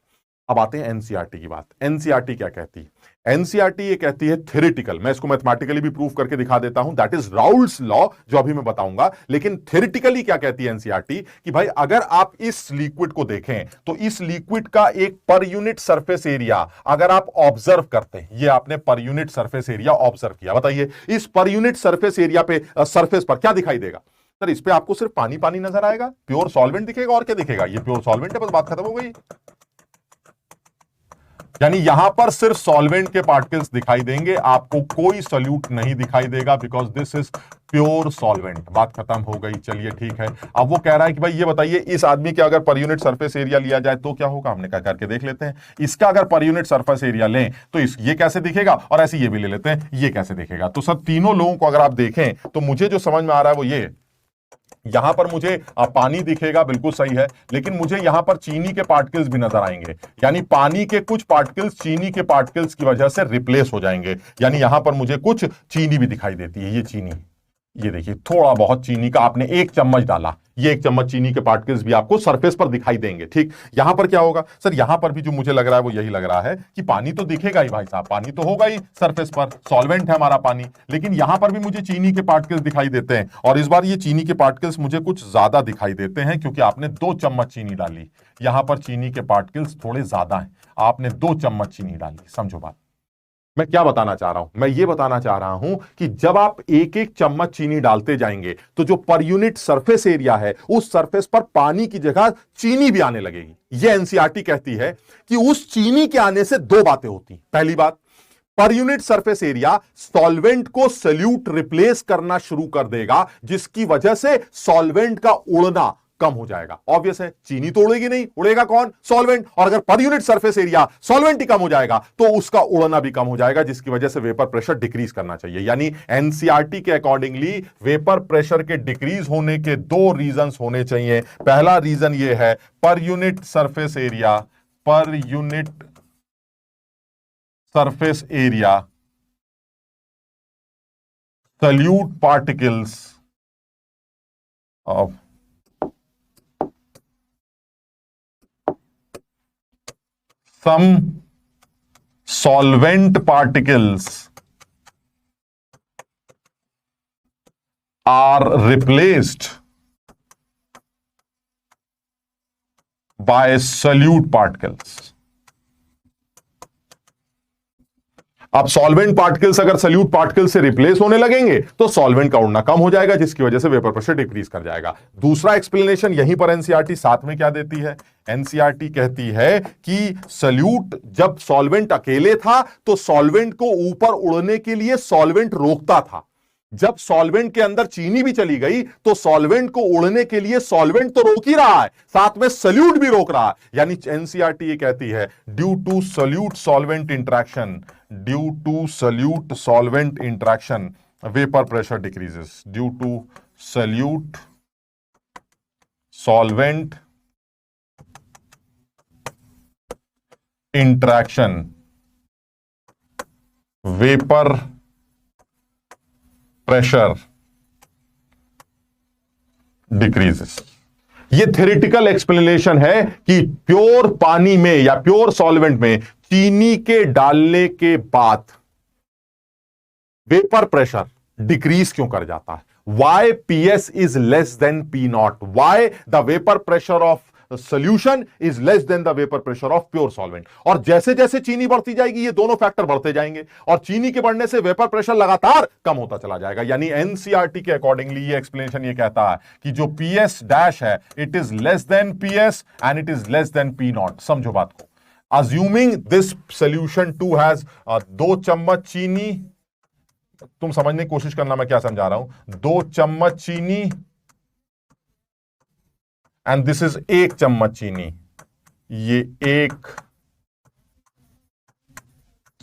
अब आते हैं एनसीईआरटी की बात। एनसीईआरटी क्या कहती है? एनसीईआरटी ये कहती है थ्योरेटिकल, मैं इसको मैथमेटिकली भी प्रूव करके दिखा देता हूं, दैट इज राउल्स लॉ, जो अभी मैं बताऊंगा। लेकिन थ्योरेटिकली क्या कहती है एनसीईआरटी कि भाई अगर आप इस लिक्विड को देखें तो इस लिक्विड का एक पर यूनिट सरफेस एरिया अगर आप ऑब्जर्व करते हैं, ये आपने पर यूनिट सरफेस एरिया ऑब्जर्व किया, बताइए इस पर यूनिट सरफेस एरिया पे सरफेस पर क्या दिखाई देगा? सर इस पे आपको सिर्फ पानी पानी नजर आएगा, प्योर सॉल्वेंट दिखेगा, और क्या दिखेगा? ये प्योर सॉल्वेंट है, बस बात खत्म हो गई। यानी यहां पर सिर्फ सॉल्वेंट के पार्टिकल्स दिखाई देंगे, आपको कोई सॉल्यूट नहीं दिखाई देगा, because this is pure solvent. बात खत्म हो गई, चलिए ठीक है। अब वो कह रहा है कि भाई ये बताइए इस आदमी के अगर पर यूनिट सरफेस एरिया लिया जाए तो क्या होगा? हमने क्या करके देख लेते हैं। इसका अगर पर यूनिट सरफेस एरिया लें तो ये कैसे दिखेगा, और ऐसे ये भी ले लेते हैं, ये कैसे दिखेगा। तो सर तीनों लोगों को अगर आप देखें तो मुझे जो समझ में आ रहा है वो ये, यहां पर मुझे पानी दिखेगा, बिल्कुल सही है, लेकिन मुझे यहां पर चीनी के पार्टिकल्स भी नजर आएंगे, यानी पानी के कुछ पार्टिकल्स चीनी के पार्टिकल्स की वजह से रिप्लेस हो जाएंगे। यानी यहां पर मुझे कुछ चीनी भी दिखाई देती है, ये चीनी, ये देखिए थोड़ा बहुत चीनी का, आपने 1 चम्मच डाला, ये 1 चम्मच चीनी के पार्टिकल्स भी आपको सरफेस पर दिखाई देंगे। ठीक, यहां पर क्या होगा? सर यहां पर भी जो मुझे लग रहा है वो यही लग रहा है कि पानी तो दिखेगा ही भाई साहब, पानी तो होगा ही सरफेस पर, सॉल्वेंट है हमारा पानी, लेकिन यहां पर भी मुझे चीनी के पार्टिकल्स दिखाई देते हैं, और इस बार ये चीनी के पार्टिकल्स मुझे कुछ ज्यादा दिखाई देते हैं, क्योंकि आपने 2 चम्मच चीनी डाली। यहां पर चीनी के पार्टिकल्स थोड़े ज्यादा हैं, आपने 2 चम्मच चीनी डाली। समझो बात मैं क्या बताना चाह रहा हूं? मैं ये बताना चाह रहा हूं कि जब आप 1-1 चम्मच चीनी डालते जाएंगे तो जो पर यूनिट सरफेस एरिया है उस सरफेस पर पानी की जगह चीनी भी आने लगेगी। ये एनसीईआरटी कहती है कि उस चीनी के आने से 2 बातें होती। पहली बात, पर यूनिट सरफेस एरिया सॉल्वेंट को सल्यूट रिप्लेस करना शुरू कर देगा, जिसकी वजह से सॉल्वेंट का उड़ना कम हो जाएगा। ऑब्वियस है, चीनी तो उड़ेगी नहीं, उड़ेगा कौन? सॉल्वेंट। और अगर पर यूनिट सरफेस एरिया सॉल्वेंट ही कम हो जाएगा तो उसका उड़ना भी कम हो जाएगा, जिसकी वजह से वेपर प्रेशर डिक्रीज करना चाहिए। यानी एनसीईआरटी के अकॉर्डिंगली वेपर प्रेशर के डिक्रीज होने के 2 रीजंस होने चाहिए। पहला रीजन ये है पर यूनिट सरफेस एरिया, पर unit surface area salute particles of some solvent particles are replaced by solute particles. अब सॉल्वेंट पार्टिकल्स अगर सल्यूट पार्टिकल से रिप्लेस होने लगेंगे तो सॉल्वेंट का उड़ना कम हो जाएगा, जिसकी वजह से वेपर प्रेशर डिक्रीज कर जाएगा। दूसरा एक्सप्लेनेशन यहीं पर एनसीईआरटी साथ में क्या देती है? एनसीईआरटी कहती है कि सल्यूट जब सॉल्वेंट अकेले था तो सॉल्वेंट को ऊपर उड़ने के लिए सॉल्वेंट रोकता था, जब सॉल्वेंट के अंदर चीनी भी चली गई तो सॉल्वेंट को उड़ने के लिए सॉल्वेंट तो रोक ही रहा है, साथ में सल्यूट भी रोक रहा है। यानी एनसीईआरटी ये कहती है due to solute solvent interaction, due to solute solvent interaction vapour pressure decreases, due to solute solvent interaction vapour pressure decreases. ये थ्योरेटिकल एक्सप्लेनेशन है कि प्योर पानी में या प्योर सॉल्वेंट में चीनी के डालने के बाद वेपर प्रेशर डिक्रीज क्यों कर जाता है? Why PS is less than P0? Why the vapor pressure of solution is less than the vapor pressure of pure solvent? और जैसे जैसे चीनी बढ़ती जाएगी ये दोनों फैक्टर बढ़ते जाएंगे और चीनी के बढ़ने से वेपर प्रेशर लगातार कम होता चला जाएगा। यानी एनसीईआरटी के अकॉर्डिंगली ये एक्सप्लेनेशन ये कहता है कि जो PS डैश है it is less than PS and it is less than P0। समझो बात को। Assuming this solution 2 has 2 चम्मच चीनी, तुम समझने की कोशिश करना मैं क्या समझा रहा हूं, 2 चम्मच चीनी एंड दिस इज 1 चम्मच चीनी, ये 1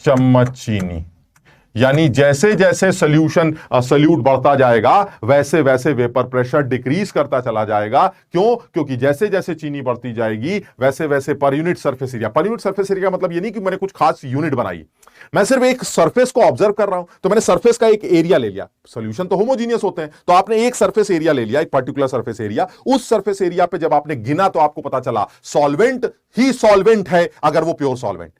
चम्मच चीनी। यानी जैसे जैसे सल्यूट बढ़ता जाएगा वैसे वैसे वेपर प्रेशर डिक्रीज करता चला जाएगा। क्यों? क्योंकि जैसे जैसे चीनी बढ़ती जाएगी वैसे वैसे पर यूनिट सरफेस एरिया मतलब ये नहीं कि मैंने कुछ खास यूनिट बनाई, मैं सिर्फ एक सरफेस को ऑब्जर्व कर रहा हूं, तो मैंने सरफेस का एक एरिया ले लिया। सॉल्यूशन तो होमोजीनियस होते हैं, तो आपने एक सरफेस एरिया ले लिया, एक पर्टिकुलर सरफेस एरिया। उस सरफेस एरिया पे जब आपने गिना तो आपको पता चला सॉल्वेंट ही सॉल्वेंट है अगर वो प्योर सॉल्वेंट।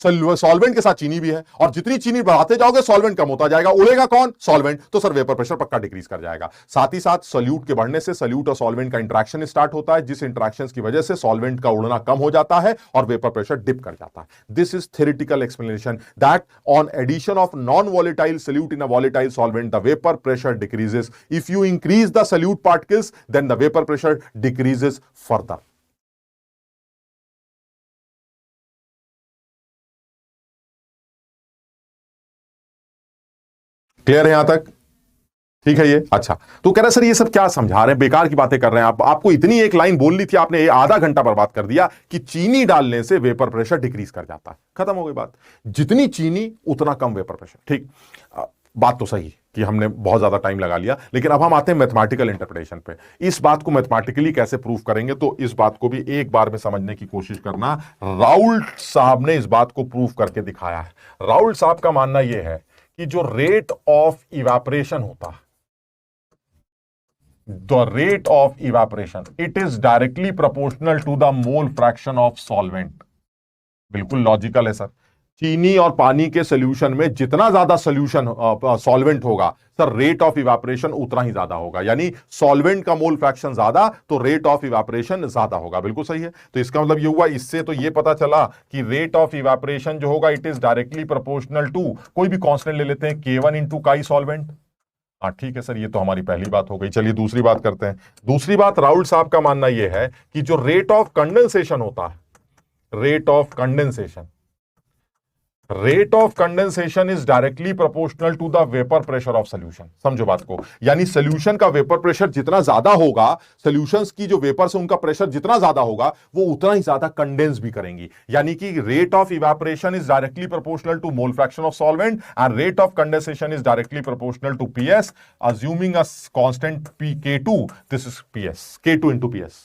सॉल्वेंट के साथ चीनी भी है, और जितनी चीनी बढ़ाते जाओगे सॉल्वेंट कम होता जाएगा। उड़ेगा कौन? सॉल्वेंट। तो सर वेपर प्रेशर पक्का डिक्रीज कर जाएगा। साथ ही साथ सॉल्यूट के बढ़ने से सॉल्यूट और सॉल्वेंट का इंटरेक्शन स्टार्ट होता है, जिस इंटरेक्शन की वजह से सॉल्वेंट का उड़ना कम हो जाता है और वेपर प्रेशर डिप कर जाता है। This is theoretical explanation that on addition of non volatile solute in a volatile solvent the vapour pressure decreases. If you increase the solute particles then the vapour pressure decreases further. Clear है यहां तक? ठीक है ये। अच्छा, तो कह रहे सर ये सब क्या समझा रहे हैं, बेकार की बातें कर रहे हैं आप। आपको इतनी एक लाइन बोलनी थी, आपने आधा घंटा बर्बाद कर दिया कि चीनी डालने से वेपर प्रेशर डिक्रीज कर जाता है। खत्म हो गई बात। जितनी चीनी उतना कम वेपर प्रेशर। ठीक, बात तो सही कि हमने बहुत ज्यादा टाइम लगा लिया, लेकिन अब हम आते हैं मैथमेटिकल इंटरप्रिटेशन पे। इस बात को मैथमेटिकली कैसे प्रूव करेंगे, तो इस बात को भी एक बार में समझने की कोशिश करना। राउल्ट साहब ने इस बात को प्रूव करके दिखाया है। राउल्ट साहब का मानना यह है कि जो रेट ऑफ इवापोरेशन होता है, the rate of evaporation, it is directly proportional to the mole fraction of solvent। बिल्कुल लॉजिकल है सर। चीनी और पानी के सोल्यूशन में जितना ज्यादा सोल्यूशन सॉल्वेंट होगा सर, रेट ऑफ इवापोरेशन उतना ही ज्यादा होगा। यानी सॉल्वेंट का मोल फ्रैक्शन ज्यादा तो रेट ऑफ इवापोरेशन ज्यादा होगा। बिल्कुल सही है। तो इसका मतलब ये हुआ, इससे तो ये पता चला कि रेट ऑफ इवापोरेशन जो होगा it is directly proportional to, कोई भी कांस्टेंट ले लेते हैं, K1 इंटू काई सॉल्वेंट। हाँ ठीक है सर, ये तो हमारी पहली बात हो गई। चलिए दूसरी बात करते हैं। दूसरी बात, राउल्ट साहब का मानना यह है कि जो रेट ऑफ कंडेंसेशन होता है, rate of condensation, rate of condensation is directly proportional to the vapour pressure of solution. समझो बात को, यानी सोल्यूशन का वेपर प्रेशर जितना ज्यादा होगा, सोल्यूशंस की जो वेपर से उनका प्रेशर जितना ज्यादा होगा, वो उतना ही ज्यादा कंडेंस भी करेंगी। यानी कि rate of evaporation is directly proportional to mole fraction of solvent and rate of condensation is directly proportional to PS, assuming a constant P K2, this is PS, K2 into PS.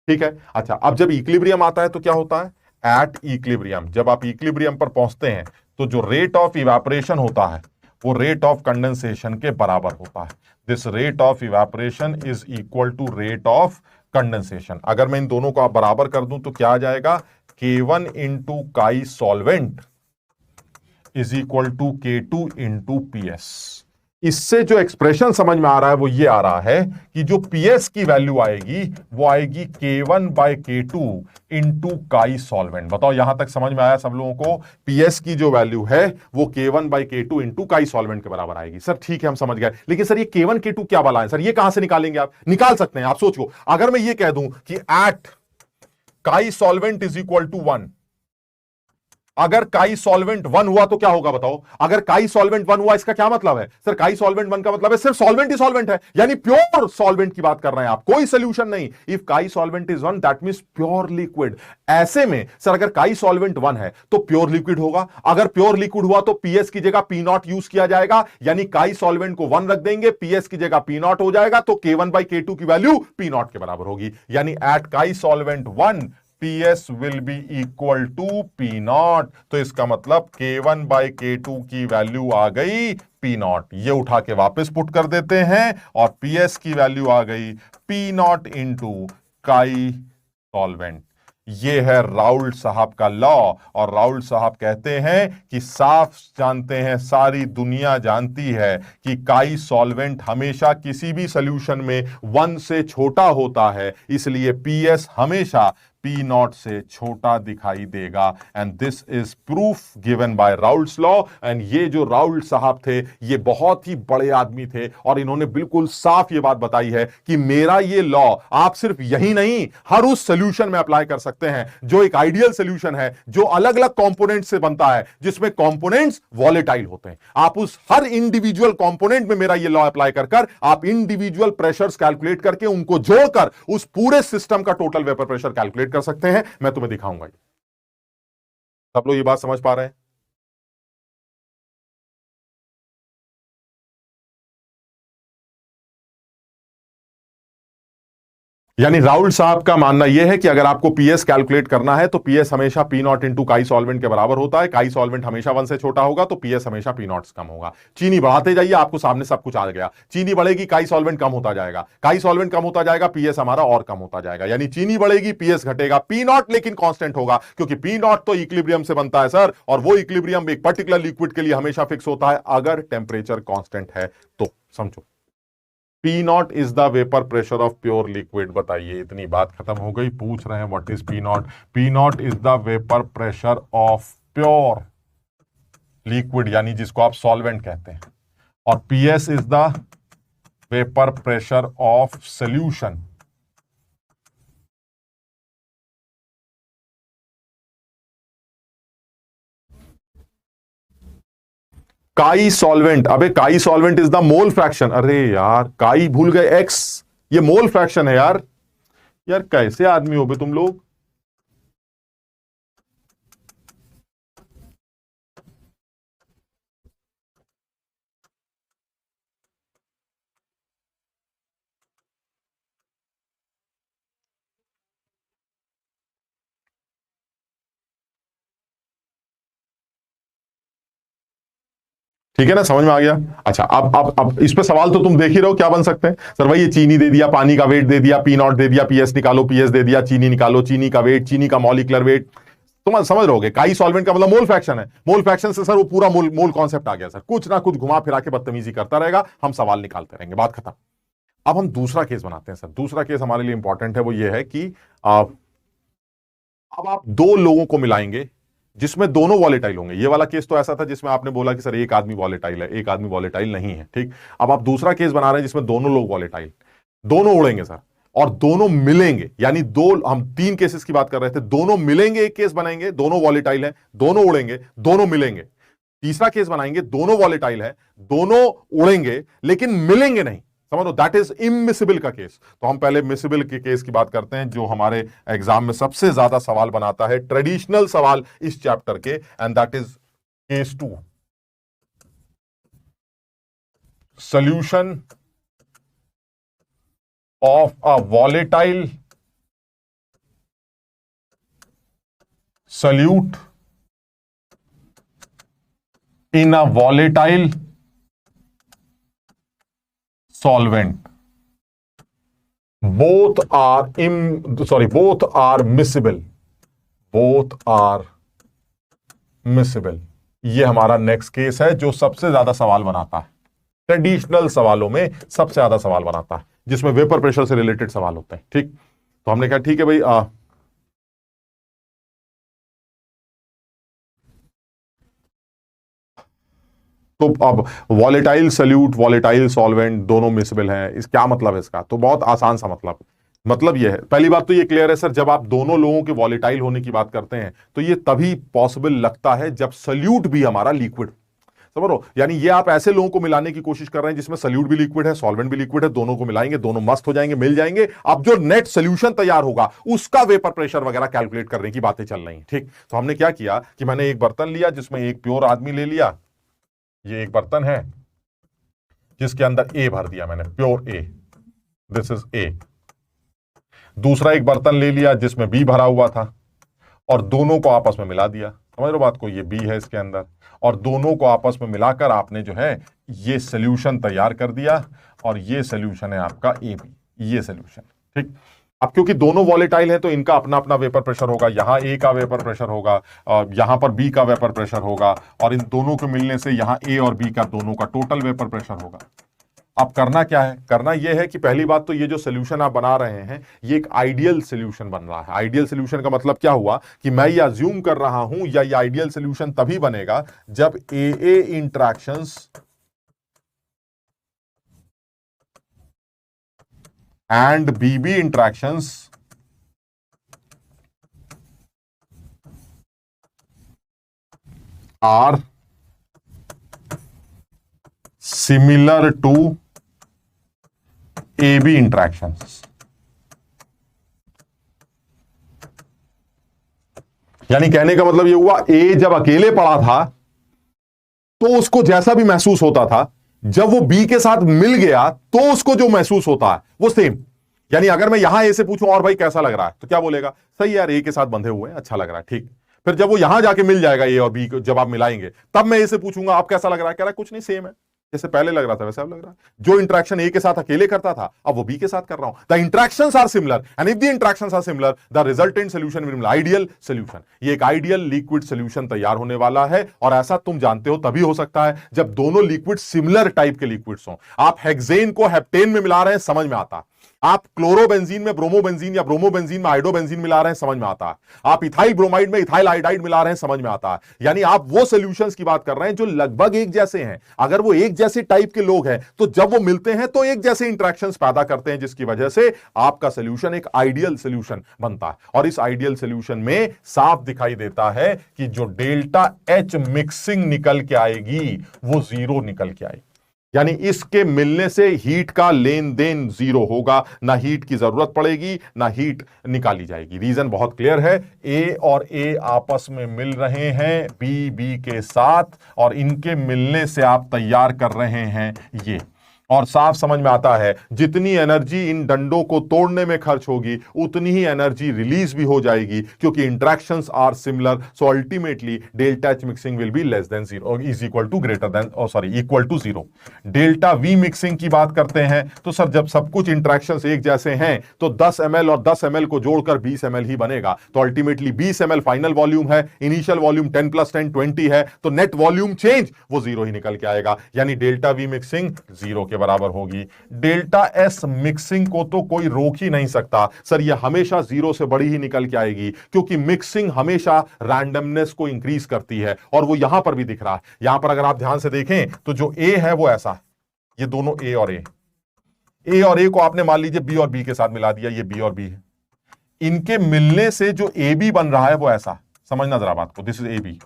ठीक है। अच्छा, अब जब equilibrium आता है तो क्या होता है? एट इक्विलिब्रियम, जब आप इक्विलिब्रियम पर पहुंचते हैं तो जो रेट ऑफ इवेपोरेशन होता है वो रेट ऑफ कंडेंसेशन के बराबर होता है। This rate of evaporation is equal to rate of condensation. अगर मैं इन दोनों को आप बराबर कर दूं तो क्या आ जाएगा? K1 into chi solvent is equal to K2 into PS. इससे जो एक्सप्रेशन समझ में आ रहा है वो ये आ रहा है कि जो पीएस की वैल्यू आएगी वो आएगी K1 bye K2 into chi solvent. बताओ यहां तक समझ में आया सब लोगों को? पीएस की जो वैल्यू है वो K1 bye K2 into chi solvent के बराबर आएगी। सर ठीक है, हम समझ गए, लेकिन सर ये K1 K2 क्या वाला है सर? ये कहां से निकालेंगे? आप निकाल सकते हैं। आप सोचो, अगर मैं ये कह दूं कि एट काई सॉल्वेंट इज इक्वल टू 1, अगर काई सॉल्वेंट 1 हुआ तो क्या होगा बताओ? अगर काई सॉल्वेंट 1 हुआ इसका क्या मतलब है सर? काई सॉल्वेंट 1 का मतलब है सिर्फ सॉल्वेंट ही सॉल्वेंट है, यानी प्योर सॉल्वेंट की बात कर रहे हैं आप, कोई सोल्यूशन नहीं। इफ काई solvent is 1 that means pure liquid. ऐसे में सर अगर काई सॉल्वेंट 1 है तो प्योर लिक्विड होगा। अगर प्योर लिक्विड हुआ तो पीएस की जगह P0 यूज किया जाएगा, यानी काई सॉल्वेंट को 1 रख देंगे, पीएस की जगह P0 हो जाएगा, तो K1 बाई K2 की वैल्यू P0 के बराबर होगी। यानी एट काई solvent 1 PS will be equal to P0। तो इसका मतलब K1 बाई K2 की वैल्यू आ गई P0। ये उठा के वापस पुट कर देते हैं और PS की वैल्यू आ गई P0 इंटू काई सॉल्वेंट। ये है राउल्ट साहब का लॉ। और राउल्ट साहब कहते हैं कि साफ जानते हैं, सारी दुनिया जानती है कि काई सॉल्वेंट हमेशा किसी भी सॉल्यूशन में 1 से छोटा होता है, इसलिए पीएस हमेशा P0 से छोटा दिखाई देगा। And this is proof given by Raoult's law. And ये जो राउल्ट साहब थे ये बहुत ही बड़े आदमी थे और इन्होंने बिल्कुल साफ ये बात बताई है कि मेरा ये लॉ आप सिर्फ यही नहीं हर उस सोल्यूशन में अप्लाई कर सकते हैं जो एक आइडियल सोल्यूशन है, जो अलग अलग कंपोनेंट से बनता है, जिसमें कंपोनेंट्स वॉलेटाइल होते हैं। आप उस हर इंडिविजुअल कंपोनेंट में मेरा ये लॉ अप्लाई कर आप इंडिविजुअल प्रेशर्स कैलकुलेट करके उनको जोड़कर उस पूरे सिस्टम का टोटल वेपर प्रेशर कैलकुलेट कर सकते हैं। मैं तुम्हें दिखाऊंगा। सब लोग ये बात समझ पा रहे हैं? यानी राहुल साहब का मानना यह है कि अगर आपको पीएस कैलकुलेट करना है तो पीएस हमेशा P not into chi solvent के बराबर होता है। काई सॉल्वेंट हमेशा 1 से छोटा होगा तो पीएस हमेशा पी नॉट से कम होगा। चीनी बढ़ाते जाइए, आपको सामने सब कुछ आ गया। चीनी बढ़ेगी, काई सॉल्वेंट कम होता जाएगा, काई सॉल्वेंट कम होता जाएगा, पीएस हमारा और कम होता जाएगा। यानी चीनी बढ़ेगी, पीएस घटेगा, पी नॉट लेकिन कांस्टेंट होगा, क्योंकि पी नॉट तो इक्विलिब्रियम से बनता है सर, और वो इक्विलिब्रियम एक पर्टिकुलर लिक्विड के लिए हमेशा फिक्स होता है अगर टेम्परेचर कांस्टेंट है तो। समझो, P not is the vapour pressure of pure liquid. बताइए, इतनी बात खत्म हो गई। पूछ रहे हैं what is P not. P not is the vapour pressure of pure liquid, यानी जिसको आप सॉल्वेंट कहते हैं, और PS is the vapour pressure of solution. काई सॉल्वेंट, अबे काई solvent is the mole fraction. अरे यार काई भूल गए, एक्स, ये मोल फ्रैक्शन है यार। यार कैसे आदमी हो बे तुम लोग। ठीक है ना, समझ में आ गया। अच्छा, अब इस पे सवाल तो तुम देख ही रहो क्या बन सकते हैं सर। भाई ये चीनी दे दिया, पानी का वेट दे दिया, पी नॉट दे दिया, पीएस निकालो, पीएस दे दिया, चीनी निकालो, चीनी का वेट, चीनी का मॉलिक्यूलर वेट। तुम समझ रहोगे, काई सॉल्वेंट का मतलब मोल फ्रैक्शन है। मोल फ्रैक्शन से सर वो पूरा मोल कॉन्सेप्ट आ गया सर। कुछ ना कुछ घुमा फिरा के बदतमीजी करता रहेगा, हम सवाल निकालते रहेंगे, बात खत्म। अब हम दूसरा केस बनाते हैं सर। दूसरा केस हमारे लिए इंपॉर्टेंट है, वो ये है कि अब आप दो लोगों को मिलाएंगे जिसमें दोनों वॉलेटाइल होंगे। ये वाला केस तो ऐसा था जिसमें आपने बोला कि सर एक आदमी वॉलेटाइल है, एक आदमी वॉलेटाइल नहीं है, ठीक। अब आप दूसरा केस बना रहे हैं जिसमें दोनों लोग वॉलेटाइल, दोनों उड़ेंगे सर, और दोनों मिलेंगे। यानी दो, हम 3 केसेस की बात कर रहे थे, दोनों मिलेंगे एक केस बनाएंगे, दोनों वॉलेटाइल है, दोनों उड़ेंगे, दोनों मिलेंगे। तीसरा केस बनाएंगे, दोनों वॉलेटाइल है, दोनों उड़ेंगे लेकिन मिलेंगे नहीं। समझ लो, दैट इज इमिसिबल का केस। तो हम पहले मिसिबल के केस की बात करते हैं, जो हमारे एग्जाम में सबसे ज्यादा सवाल बनाता है, ट्रेडिशनल सवाल इस चैप्टर के, and that is case 2। Solution of a volatile solute in a volatile solvent. Both are miscible. Both are miscible. ये हमारा नेक्स्ट केस है जो सबसे ज्यादा सवाल बनाता है, ट्रेडिशनल सवालों में सबसे ज्यादा सवाल बनाता है, जिसमें वेपर प्रेशर से रिलेटेड सवाल होते हैं, ठीक। तो हमने कहा ठीक है भाई, तो अब वॉलेटाइल सल्यूट, वॉलेटाइल सॉल्वेंट दोनों मिसिबल हैं, इस क्या मतलब है इसका। तो बहुत आसान सा मतलब यह है, पहली बात तो ये क्लियर है सर, जब आप दोनों लोगों के वॉलेटाइल होने की बात करते हैं तो ये तभी पॉसिबल लगता है जब सल्यूट भी हमारा लिक्विड, समझ लो। यानी ये आप ऐसे लोगों को मिलाने की कोशिश कर रहे हैं जिसमें सल्यूट भी लिक्विड है, सॉल्वेंट भी लिक्विड है, दोनों को मिलाएंगे, दोनों मस्त हो जाएंगे, मिल जाएंगे। अब जो नेट सोल्यूशन तैयार होगा उसका वेपर प्रेशर वगैरह कैलकुलेट करने की बातें चल रही हैं, ठीक। तो हमने क्या किया कि मैंने एक बर्तन लिया जिसमें एक प्योर आदमी ले लिया, ये एक बर्तन है जिसके अंदर ए भर दिया मैंने, pure A, this is a. दूसरा एक बर्तन ले लिया जिसमें बी भरा हुआ था, और दोनों को आपस में मिला दिया। समझ लो बात को, ये बी है इसके अंदर, और दोनों को आपस में मिलाकर आपने जो है ये सोल्यूशन तैयार कर दिया, और ये सोल्यूशन है आपका ए बी, ये सोल्यूशन, ठीक। अब क्योंकि दोनों वॉलेटाइल हैं तो इनका अपना अपना वेपर प्रेशर होगा, यहां ए का वेपर प्रेशर होगा, यहां पर बी का वेपर प्रेशर होगा, और इन दोनों के मिलने से यहां ए और बी का दोनों का टोटल वेपर प्रेशर होगा। अब करना क्या है, करना यह है कि पहली बात तो ये जो सोल्यूशन आप बना रहे हैं ये एक आइडियल सोल्यूशन बन रहा है। आइडियल सोल्यूशन का मतलब क्या हुआ कि मैं ये अज्यूम कर रहा हूं, या ये आइडियल सोल्यूशन तभी बनेगा जब ए interactions and BB interactions are similar to AB interactions। यानी कहने का मतलब ये हुआ, ए जब अकेले पड़ा था तो उसको जैसा भी महसूस होता था, जब वो बी के साथ मिल गया तो उसको जो महसूस होता है वो सेम। यानी अगर मैं यहां ए से पूछूं और भाई कैसा लग रहा है, तो क्या बोलेगा, सही यार ए के साथ बंधे हुए हैं, अच्छा लग रहा है, ठीक। फिर जब वो यहां जाके मिल जाएगा ए और बी को, जब आप मिलाएंगे, तब मैं ए से पूछूंगा आप कैसा लग रहा है, कह रहा है कुछ नहीं, सेम है, जैसे पहले लग रहा था वैसा अब लग रहा है। जो इंटरेक्शन ए के साथ अकेले करता था, अब वो बी के साथ कर रहा हूं। The interactions are similar and if the interactions are similar the resultant solution will be ideal solution. ये एक आइडियल लिक्विड सॉल्यूशन तैयार होने वाला है, और ऐसा तुम जानते हो तभी हो सकता है जब दोनों लिक्विड सिमिलर टाइप के लिक्विड्स हों। आप हेक्सेन को हेप्टेन में मिला रहे हैं, समझ में आता है। आप क्लोरोबेंजीन में ब्रोमोबेंजीन या ब्रोमोबेंजीन में आइडोबेंजीन मिला रहे हैं, समझ में आता है। आप इथाइल ब्रोमाइड में इथाइल आयोडाइड मिला रहे हैं, समझ में आता है। यानी आप वो सॉल्यूशंस की बात कर रहे हैं जो लगभग एक जैसे हैं। अगर वो एक जैसे टाइप के लोग हैं तो जब वो मिलते हैं तो एक जैसे इंटरेक्शंस पैदा करते हैं, जिसकी वजह से आपका सॉल्यूशन एक आइडियल सॉल्यूशन बनता है। और इस आइडियल सॉल्यूशन में साफ दिखाई देता है कि जो डेल्टा एच मिक्सिंग निकल के आएगी वो जीरो निकल के आएगी। यानी इसके मिलने से हीट का लेन देन जीरो होगा, ना हीट की जरूरत पड़ेगी ना हीट निकाली जाएगी। रीजन बहुत क्लियर है, ए और ए आपस में मिल रहे हैं बी बी के साथ, और इनके मिलने से आप तैयार कर रहे हैं ये। और साफ समझ में आता है जितनी एनर्जी इन डंडों को तोड़ने में खर्च होगी उतनी ही एनर्जी रिलीज भी हो जाएगी, क्योंकि interactions are similar. So ultimately delta H mixing will be less than zero, is equal to greater than, equal to zero. Delta V mixing की बात करते हैं तो सर जब सब कुछ इंटरेक्शंस एक जैसे हैं तो 10 ml और 10 ml को जोड़कर 20 ml ही बनेगा। तो अल्टीमेटली 20 ml फाइनल वॉल्यूम है, इनिशियल वॉल्यूम 10 + 10 20 है, तो नेट वॉल्यूम चेंज वो जीरो ही निकल के आएगा। यानी डेल्टा वी मिक्सिंग जीरो के बराबर होगी। डेल्टा एस मिक्सिंग को तो कोई रोक ही नहीं सकता सर, ये हमेशा जीरो से बड़ी ही निकल के आएगी, क्योंकि मिक्सिंग हमेशा रैंडमनेस को इंक्रीज करती है। और वो यहां पर भी दिख रहा है। यहां पर अगर आप ध्यान से देखें तो जो ए है वो ऐसा है, ये दोनों ए और ए को आपने मान लीजिए बी और बी के साथ मिला दिया, ये बी और बी है। इनके मिलने से जो ए बी बन रहा है वो ऐसा, समझना जरा बात को, दिस इज ए बी।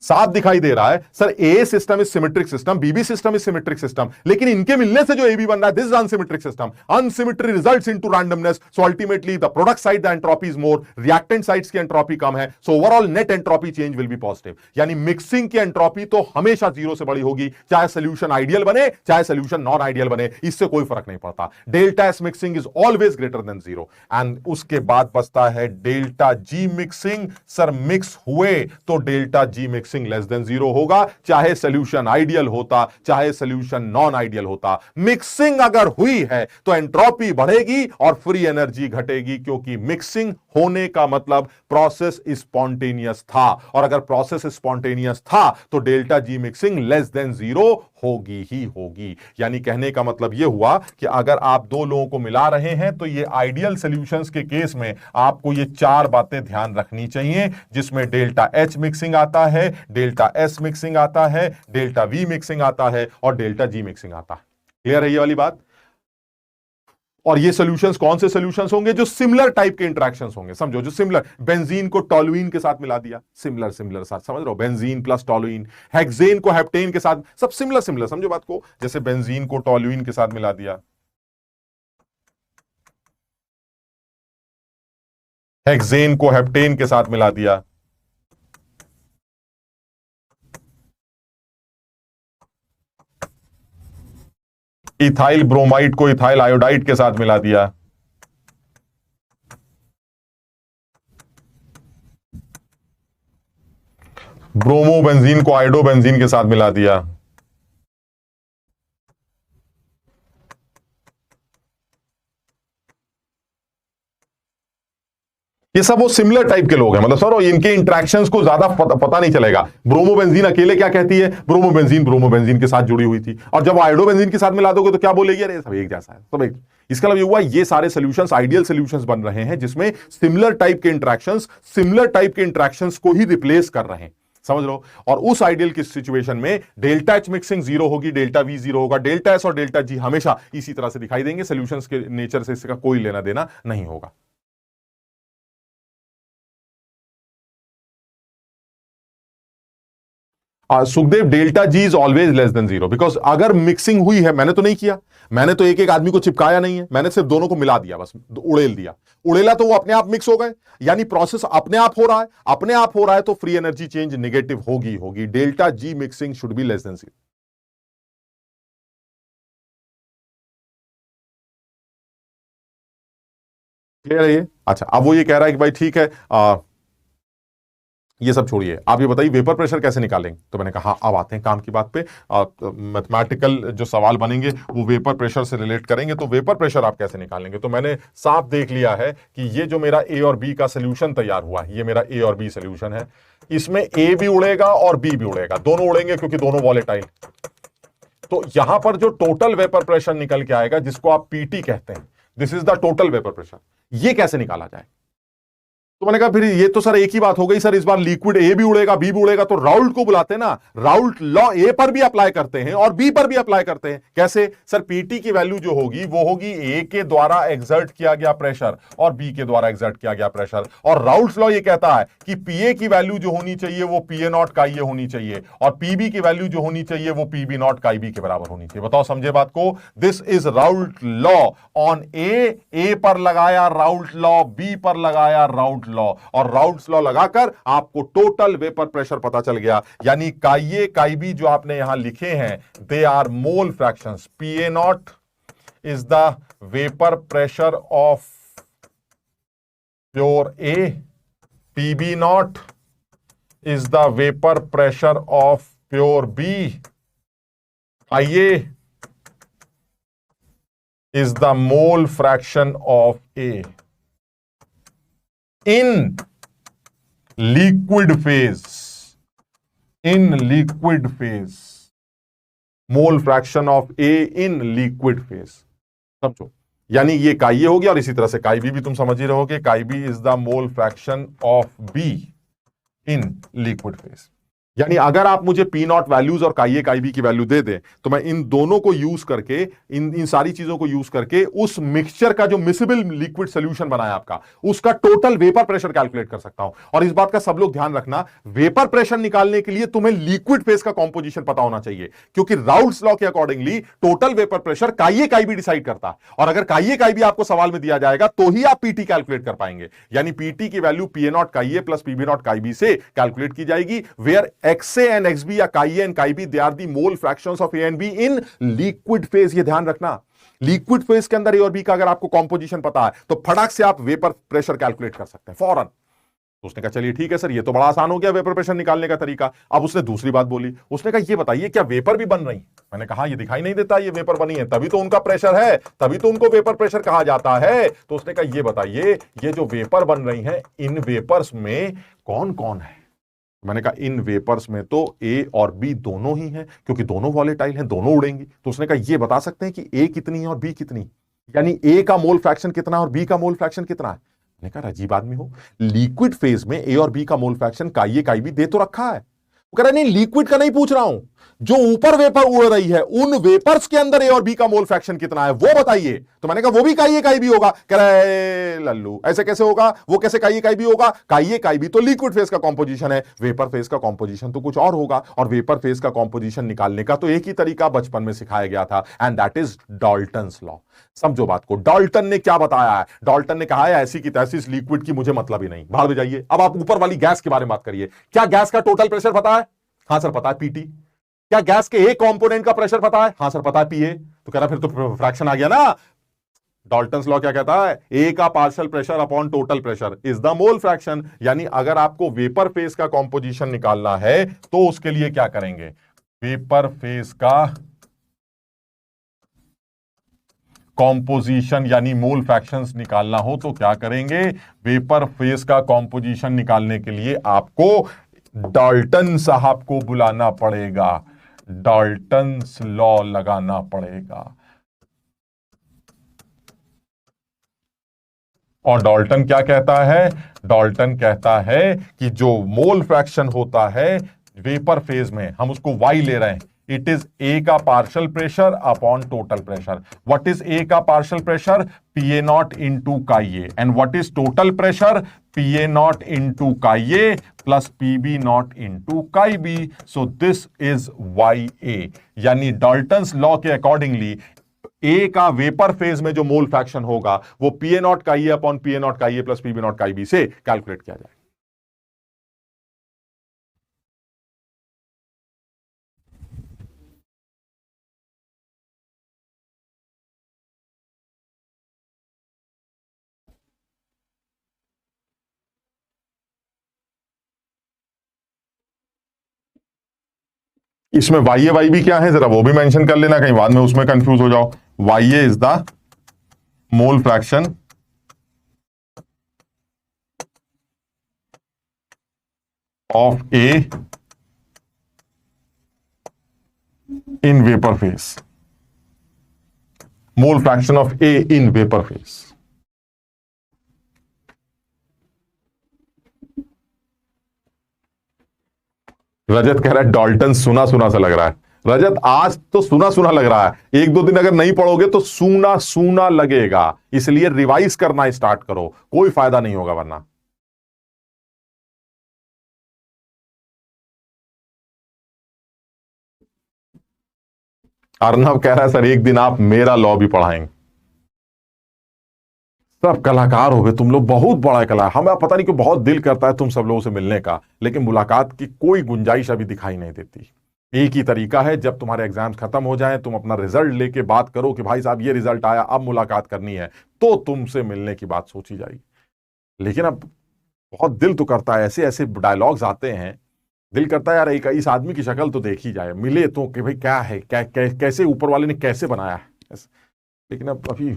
साफ दिखाई दे रहा है sir, A system is symmetric system, BB system is symmetric system, लेकिन इनके मिलने से जो ए बी बन रहा है this is unsymmetric system. Unsymmetry results into randomness, so ultimately the product side the entropy is more, reactant sides की entropy कम है, so overall net entropy change will be positive. यानी मिक्सिंग की entropy तो हमेशा जीरो से बड़ी होगी, चाहे सोल्यूशन आइडियल बने चाहे सोल्यूशन नॉन आइडियल बने, इससे कोई फर्क नहीं पड़ता। Delta S mixing is always greater than zero. And उसके बाद बचता है delta G mixing. Sir mix हुए तो delta G mixing less than zero होगा, चाहे सोल्यूशन आइडियल होता चाहे सोल्यूशन नॉन आइडियल होता। मिक्सिंग अगर हुई है तो एंट्रोपी बढ़ेगी और फ्री एनर्जी घटेगी, क्योंकि मिक्सिंग होने का मतलब प्रोसेस स्पॉन्टेनियस था, और अगर प्रोसेस स्पॉन्टेनियस था तो delta G mixing less than zero होगी ही होगी। यानी कहने का मतलब यह हुआ कि अगर आप दो लोगों को मिला रहे हैं तो ये आइडियल सॉल्यूशंस के केस में आपको ये चार बातें ध्यान रखनी चाहिए, जिसमें डेल्टा एच मिक्सिंग आता है, डेल्टा एस मिक्सिंग आता है, डेल्टा वी मिक्सिंग आता है, और डेल्टा जी मिक्सिंग आता है। क्लियर है ये वाली बात? और ये सॉल्यूशंस कौन से सॉल्यूशंस होंगे? जो सिमिलर टाइप के इंटरेक्शंस होंगे। समझो, जो सिमिलर, बेंजीन को टॉलुइन के साथ मिला दिया, सिमिलर सिमिलर साथ, समझ रहे हो, बेंजीन प्लस टॉलुइन। हेक्सेन को हेप्टेन के साथ, सब सिमिलर सिमिलर, समझो बात को, जैसे बेंजीन को टॉलुइन के साथ मिला दिया, हेक्सेन को हेप्टेन के साथ मिला दिया, इथाइल ब्रोमाइड को इथाइल आयोडाइड के साथ मिला दिया, ब्रोमोबेंजीन को आयोडोबेंजीन के साथ मिला दिया। ये सब वो सिमिलर टाइप के लोग हैं, मतलब सर इनके इंटरेक्शंस को ज्यादा पता नहीं चलेगा। ब्रोमोबेंजीन अकेले क्या कहती है, ब्रोमोबेंजीन ब्रोमोबेंजीन के साथ जुड़ी हुई थी, और जब आयोडोबेंजीन के साथ मिला दोगे तो क्या बोलेगी, अरे सब एक जैसा है, सब एक। इसका मतलब ये हुआ ये सारे सॉल्यूशंस आइडियल सॉल्यूशंस बन रहे हैं जिसमें सिमिलर टाइप के इंटरेक्शंस को ही रिप्लेस कर रहे हैं, समझ लो। और उस आइडियल की सिचुएशन में डेल्टा एच मिक्सिंग जीरो होगी, डेल्टा वी जीरो होगा, डेल्टा एस और डेल्टा जी हमेशा इसी तरह से दिखाई देंगे। सॉल्यूशंस के नेचर से इसका कोई लेना देना नहीं होगा। Sukhdev, delta G is always less than zero, because अगर मिक्सिंग हुई है, मैंने तो नहीं किया, मैंने तो एक एक आदमी को चिपकाया नहीं है, मैंने सिर्फ दोनों को मिला दिया, बस उड़ेल दिया, उड़ेला तो वो अपने आप मिक्स हो गए। यानी प्रोसेस अपने आप हो रहा है, अपने आप हो रहा है तो फ्री एनर्जी चेंज नेगेटिव होगी। Delta G mixing should be less than zero. Clear है ये? अच्छा, अब वो ये कह रहा है कि भाई ठीक है, ये सब छोड़िए, आप ये बताइए वेपर प्रेशर कैसे निकालेंगे। तो मैंने कहा हाँ, अब आते हैं काम की बात पे। मैथमेटिकल जो सवाल बनेंगे वो वेपर प्रेशर से रिलेट करेंगे। तो वेपर प्रेशर आप कैसे निकालेंगे, तो मैंने साफ देख लिया है कि ये जो मेरा ए और बी का सोल्यूशन तैयार हुआ है, ये मेरा ए और बी सोल्यूशन है। इसमें ए भी उड़ेगा और बी भी उड़ेगा, दोनों उड़ेंगे क्योंकि दोनों वॉलेटाइल। तो यहां पर जो टोटल वेपर प्रेशर निकल के आएगा, जिसको आप पीटी कहते हैं, this is the total vapour pressure, ये कैसे निकाला जाए। तो मैंने कहा फिर ये तो सर एक ही बात हो गई सर, इस बार लिक्विड ए भी उड़ेगा बी भी उड़ेगा, तो राउल्ट को बुलाते हैं ना, राउल्ट लॉ ए पर भी अप्लाई करते हैं और बी पर भी अप्लाई करते हैं। कैसे सर, पीटी की वैल्यू जो होगी वो होगी ए के द्वारा एग्जर्ट किया गया प्रेशर और बी के द्वारा एग्जर्ट किया गया प्रेशर। और राउल्ट लॉ ये कहता है कि पीए की वैल्यू जो होनी चाहिए वो पीए नॉट काई ए होनी चाहिए, और पीबी की वैल्यू जो होनी चाहिए वो पीबी नॉट काई बी के बराबर होनी चाहिए। बताओ समझे बात को। This is Raoult law on A पर लगाया राउल्ट लॉ, बी पर लगाया राउल्ट लॉ, और राउल्ट्स लॉ लगाकर आपको टोटल वेपर प्रेशर पता चल गया। यानी काई ए काई बी जो आपने यहां लिखे हैं, they are mole fractions. PA nought is the vapour pressure of pure A, PB nought is the vapour pressure of pure B, chi A is the mole fraction of A in liquid phase. In liquid phase, mole fraction of A in liquid phase. समझो, यानी ये काई ए हो गया, और इसी तरह से काई बी भी तुम समझ ही रहोगे, chi B is the mole fraction of B in liquid phase. यानी अगर आप मुझे पी नॉट वैल्यूज और काई ए काई बी की वैल्यू दे दें, तो मैं इन दोनों को यूज करके, इन सारी चीजों को यूज करके उस मिक्सचर का जो मिसिबल लिक्विड सोल्यूशन बनाया आपका, उसका टोटल वेपर प्रेशर कैलकुलेट कर सकता हूं। और इस बात का सब लोग ध्यान रखना, वेपर प्रेशर निकालने के लिए तुम्हें लिक्विड फेज का कॉम्पोजिशन पता होना चाहिए, क्योंकि राउल्ट्स लॉ के अकॉर्डिंगली टोटल वेपर प्रेशर काई ए काई बी डिसाइड करता है, और अगर काई ए काई बी आपको सवाल में दिया जाएगा तो ही आप पीटी कैलकुलेट कर पाएंगे। यानी पीटी की value P A not chi A plus PB nought chi B से कैलकुलेट की जाएगी, where X A and X B या chi A and chi B they are the mole fractions of A and B in liquid phase. ये ध्यान रखना, liquid phase के अंदर ए और बी का अगर आपको कॉम्पोजिशन पता है तो फटाक से आप वेपर प्रेशर कैलकुलेट कर सकते हैं फौरन। तो उसने कहा चलिए ठीक है सर, ये तो बड़ा आसान हो गया वेपर प्रेशर निकालने का तरीका। अब उसने दूसरी बात बोली, उसने कहा ये बताइए क्या वेपर भी बन रही। मैंने कहा ये दिखाई नहीं देता, ये वेपर बनी है, तभी तो उनका प्रेशर है, तभी तो उनको वेपर प्रेशर कहा जाता है। तो उसने कहा ये बताइए, ये जो वेपर बन रही है, इन वेपर्स में कौन कौन है। मैंने कहा इन वेपर्स में तो ए और बी दोनों ही हैं, क्योंकि दोनों वॉलेटाइल हैं, दोनों उड़ेंगी। तो उसने कहा ये बता सकते हैं कि ए कितनी है और बी कितनी, यानी ए का मोल फ्रैक्शन कितना और बी का मोल फ्रैक्शन कितना है। मैंने कहा अजीब आदमी हो, लिक्विड फेज में ए और बी का मोल फ्रैक्शन काई ए काई बी दे तो रखा है। वो कह रहा नहीं, लिक्विड का नहीं पूछ रहा हूं, जो ऊपर वेपर उड़ रही है उन वेपर्स के अंदर ए और बी का मोल फ्रैक्शन कितना है वो बताइए। तो मैंने कहा वो भी काई ए काई बी होगा। कह रहा है लल्लू ऐसे कैसे होगा, वो कैसे काई ए काई बी होगा, काई ए काई बी तो लिक्विड फेज का कॉम्पोजिशन है, वेपर फेज का कॉम्पोजिशन तो कुछ और होगा। और वेपर फेज का कॉम्पोजिशन निकालने का तो एक ही तरीका बचपन में सिखाया गया था, and that is Dalton's law. समझो बात को, डाल्टन ने क्या बताया है। डाल्टन ने कहा है ऐसी की तैसी इस लिक्विड की मुझे मतलब ही नहीं, बाहर में जाइए। अब आप ऊपर वाली गैस के बारे में बात करिए, क्या गैस का टोटल प्रेशर पता है। हाँ सर पता है, पीटी। क्या गैस के एक कंपोनेंट का प्रेशर पता है। हाँ सर पता है, पीए। तो कह रहा फिर तो फ्रैक्शन आ गया ना। डाल्टन्स लॉ क्या कहता है, ए का partial pressure upon total pressure is the mole fraction. यानी अगर आपको वेपर फेज का कॉम्पोजिशन निकालना है तो उसके लिए क्या करेंगे, वेपर फेज का कॉम्पोजिशन यानी मोल फ्रैक्शंस निकालना हो तो क्या करेंगे, वेपर फेज का कॉम्पोजिशन निकालने के लिए आपको डाल्टन साहब को बुलाना पड़ेगा, डाल्टन्स लॉ लगाना पड़ेगा। और डाल्टन क्या कहता है, डाल्टन कहता है कि जो मोल फ्रैक्शन होता है वेपर फेज में, हम उसको वाई ले रहे हैं, इट इज ए का partial pressure upon total pressure. What is A का partial pressure, P A naught into chi A, and what is total pressure, P A naught into chi A plus P B naught into chi B. So this is Y A. यानी Dalton's law के accordingly A का vapour phase में जो mole fraction होगा वो P A not chi A upon P A not chi A plus P B not chi B से calculate किया जाए। इसमें वाई वाई भी क्या है जरा वो भी मेंशन कर लेना, कहीं बाद में उसमें कंफ्यूज हो जाओ। Y is the mole fraction of A in vapour phase, mole fraction of A in vapour phase. Rajat कह रहा है डाल्टन सुना सुना सा लग रहा है। रजत आज तो सुना सुना लग रहा है, एक दो दिन अगर नहीं पढ़ोगे तो सूना सूना लगेगा, इसलिए रिवाइज करना स्टार्ट करो, कोई फायदा नहीं होगा वरना। अर्नव कह रहा है सर एक दिन आप मेरा लॉ भी पढ़ाएंगे। सब कलाकार हो गए तुम लोग, बहुत बड़ा कला। हमें पता नहीं क्यों बहुत दिल करता है तुम सब लोगों से मिलने का, लेकिन मुलाकात की कोई गुंजाइश अभी दिखाई नहीं देती। एक ही तरीका है, जब तुम्हारे एग्जाम्स खत्म हो जाएं, तुम अपना रिजल्ट लेके बात करो कि भाई साहब ये रिजल्ट आया, अब मुलाकात करनी है, तो तुमसे मिलने की बात सोची जाएगी। लेकिन अब बहुत दिल तो करता है, ऐसे ऐसे डायलॉग्स आते हैं, दिल करता है यार एक इस आदमी की शक्ल तो देखी जाए, मिले तो कि भाई क्या है, कैसे ऊपर वाले ने कैसे बनाया है। लेकिन अब अभी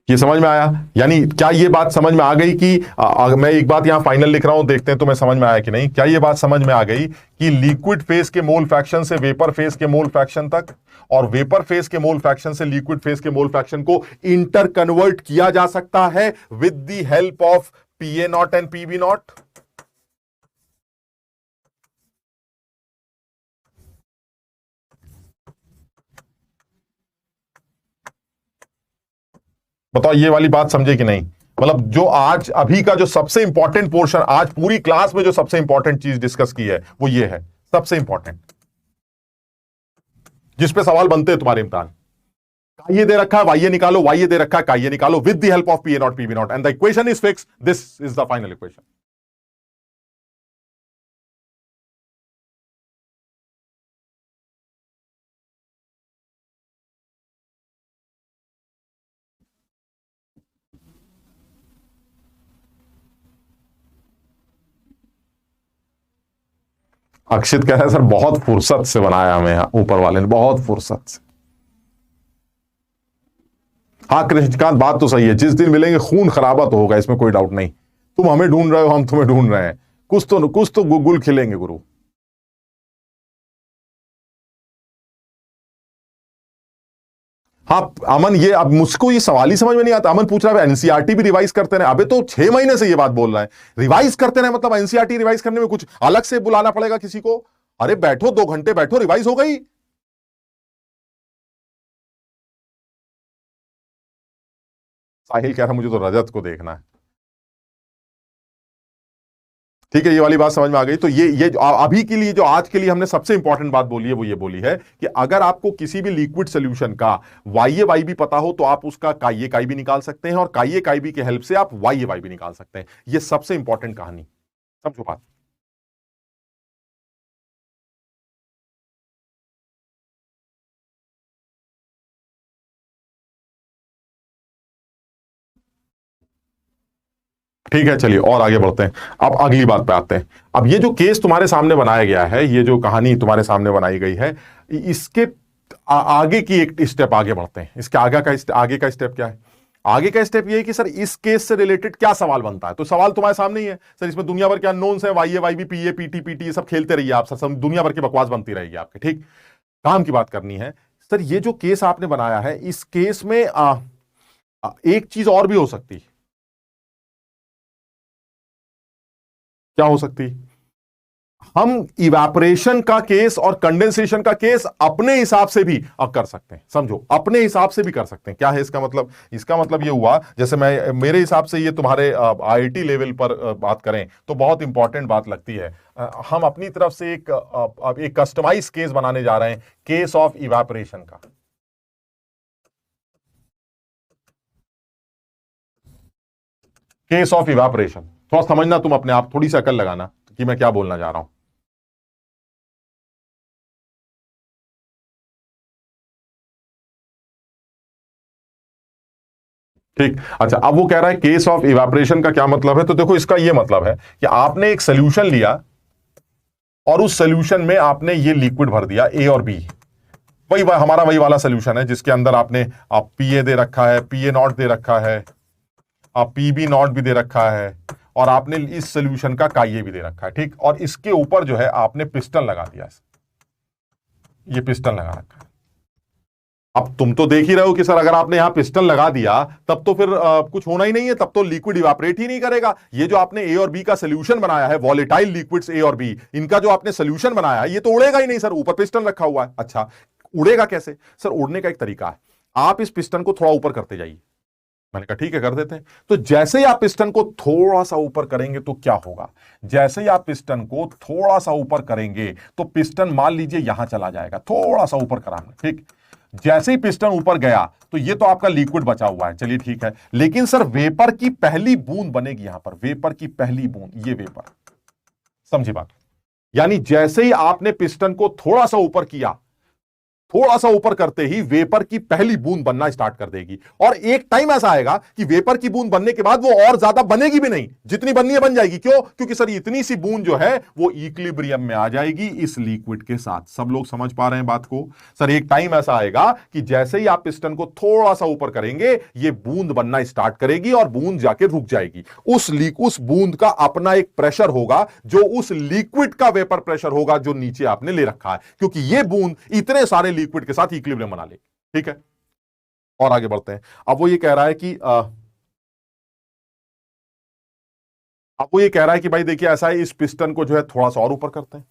ये समझ में आया, यानी क्या ये बात समझ में आ गई कि मैं एक बात यहां फाइनल लिख रहा हूं, देखते हैं तुम्हें समझ में आया कि नहीं। क्या ये बात समझ में आ गई कि लिक्विड फेस के मोल फ्रैक्शन से वेपर फेस के मोल फ्रैक्शन तक, और वेपर फेस के मोल फ्रैक्शन से लिक्विड फेस के मोल फ्रैक्शन को इंटर कन्वर्ट किया जा सकता है with the help of PA nought and PB nought. बताओ ये वाली बात समझे कि नहीं। मतलब जो आज अभी का जो सबसे इंपॉर्टेंट पोर्शन, आज पूरी क्लास में जो सबसे इंपॉर्टेंट चीज डिस्कस की है वो ये है, सबसे इंपॉर्टेंट, जिस पे सवाल बनते हैं तुम्हारे इम्तिहान। ये दे रखा है वाई निकालो, वाई दे रखा है काई निकालो with the help of P A nought PB nought, and the equation is fix, this is the final equation. Akshit कह रहा है सर बहुत फुर्सत से बनाया हमें ऊपर वाले ने, बहुत फुर्सत से। हाँ कृष्णकांत बात तो सही है, जिस दिन मिलेंगे खून खराबा तो होगा, इसमें कोई डाउट नहीं। तुम हमें ढूंढ रहे हो, हम तुम्हें ढूंढ रहे हैं, कुछ तो गुल खिलेंगे गुरु। हाँ अमन, ये अब मुझको ये सवाल ही समझ में नहीं आता। अमन पूछ रहा है एनसीईआरटी भी रिवाइज करते रहे, अबे तो 6 महीने से ये बात बोल रहा है रिवाइज करते रहे, मतलब एनसीईआरटी रिवाइज करने में कुछ अलग से बुलाना पड़ेगा किसी को? अरे बैठो 2 घंटे बैठो, रिवाइज हो गई। साहिल कह रहा मुझे तो रजत को देखना है। ठीक है, ये वाली बात समझ में आ गई। तो ये अभी के लिए जो आज के लिए हमने सबसे इंपॉर्टेंट बात बोली है वो ये बोली है कि अगर आपको किसी भी लिक्विड सोल्यूशन का वाई वाई भी पता हो तो आप उसका काई काई भी निकाल सकते हैं, और काई काई भी की हेल्प से आप वाई वाई भी निकाल सकते हैं। ये सबसे इंपॉर्टेंट कहानी, समझो बात। ठीक है चलिए और आगे बढ़ते हैं। अब अगली बात पे आते हैं। अब ये जो केस तुम्हारे सामने बनाया गया है, ये जो कहानी तुम्हारे सामने बनाई गई है, इसके आगे की एक स्टेप आगे बढ़ते हैं। इसके आगे का स्टेप क्या है? आगे का स्टेप ये है कि सर इस केस से रिलेटेड क्या सवाल बनता है। तो सवाल तुम्हारे सामने ही है सर, इसमें दुनिया भर के अननोन्स है, Y A Y B P A P T P T, ये सब खेलते रहिए आप सर, दुनिया भर की बकवास बनती रहेगी आपके। ठीक, काम की बात करनी है। सर ये जो केस आपने बनाया है, इस केस में एक चीज और भी हो सकती है। क्या हो सकती? हम इवेपोरेशन का केस और कंडेंसेशन का केस अपने हिसाब से भी अब कर सकते हैं। समझो, अपने हिसाब से भी कर सकते हैं। क्या है इसका मतलब? इसका मतलब ये हुआ, जैसे मैं मेरे हिसाब से ये तुम्हारे आईआईटी लेवल पर बात करें तो बहुत इंपॉर्टेंट बात लगती है। हम अपनी तरफ से एक कस्टमाइज केस बनाने जा रहे हैं, केस ऑफ इवेपोरेशन का। केस ऑफ इवेपोरेशन थोड़ा समझना तुम अपने आप, थोड़ी सी अकल लगाना कि मैं क्या बोलना चाह रहा हूं। ठीक। अच्छा, अब वो कह रहा है केस ऑफ इवापोरेशन का क्या मतलब है, तो देखो इसका ये मतलब है कि आपने एक सोल्यूशन लिया और उस सोल्यूशन में आपने ये लिक्विड भर दिया ए और बी, वही हमारा वही वाला सोल्यूशन है जिसके अंदर आपने आप पीए दे रखा है, पीए नॉट दे रखा है, आप पीबी नॉट भी दे रखा है, और आपने इस सोल्यूशन का काइए भी दे रखा है। ठीक, और इसके ऊपर जो है आपने पिस्टन लगा दिया, ये पिस्टन लगा रखा है। अब तुम तो देख ही रहे हो कि सर अगर आपने यहां पिस्टन लगा दिया तब तो फिर कुछ होना ही नहीं है, तब तो लिक्विड इवापोरेट ही नहीं करेगा। ये जो आपने ए और बी का सोल्यूशन बनाया है, वॉलेटाइल लिक्विड्स ए और बी, इनका जो आपने सोल्यूशन बनाया है, ये तो उड़ेगा ही नहीं सर, ऊपर पिस्टन रखा हुआ है। अच्छा, उड़ेगा कैसे सर? उड़ने का एक तरीका है, आप इस पिस्टन को थोड़ा ऊपर करते जाइए। मैंने कहा ठीक है, कर देते हैं। तो जैसे ही आप पिस्टन को थोड़ा सा ऊपर करेंगे तो क्या होगा, जैसे ही आप पिस्टन को थोड़ा सा ऊपर करेंगे तो पिस्टन मान लीजिए यहां चला जाएगा, थोड़ा सा ऊपर करा हमने। ठीक, जैसे ही पिस्टन ऊपर गया तो ये तो आपका लिक्विड बचा हुआ है, चलिए ठीक है, लेकिन सर वेपर की पहली बूंद बनेगी यहां पर, वेपर की पहली बूंद, ये वेपर, समझी बात? यानी जैसे ही आपने पिस्टन को थोड़ा सा ऊपर किया, थोड़ा सा ऊपर करते ही वेपर की पहली बूंद बनना स्टार्ट कर देगी, और एक टाइम ऐसा आएगा कि वेपर की बूंद बनने के बाद वो और ज्यादा बनेगी भी नहीं, जितनी बननी है बन जाएगी। क्यों? क्योंकि सर इतनी सी बूंद जो है वो इक्विलिब्रियम में आ जाएगी इस लिक्विड के साथ। सब लोग समझ पा रहे हैं बात को? सर एक टाइम ऐसा आएगा कि जैसे ही आप पिस्टन को थोड़ा सा ऊपर करेंगे ये बूंद बनना स्टार्ट करेगी और बूंद जाके रुक जाएगी। उस बूंद का अपना एक प्रेशर होगा जो उस लिक्विड का वेपर प्रेशर होगा जो नीचे आपने ले रखा है, क्योंकि ये बूंद इतने सारे लिक्विड के साथ इक्विलिब्रियम बना ले। ठीक है, और आगे बढ़ते हैं। अब वो ये कह रहा है कि भाई देखिए ऐसा है, इस पिस्टन को जो है थोड़ा सा और ऊपर करते हैं।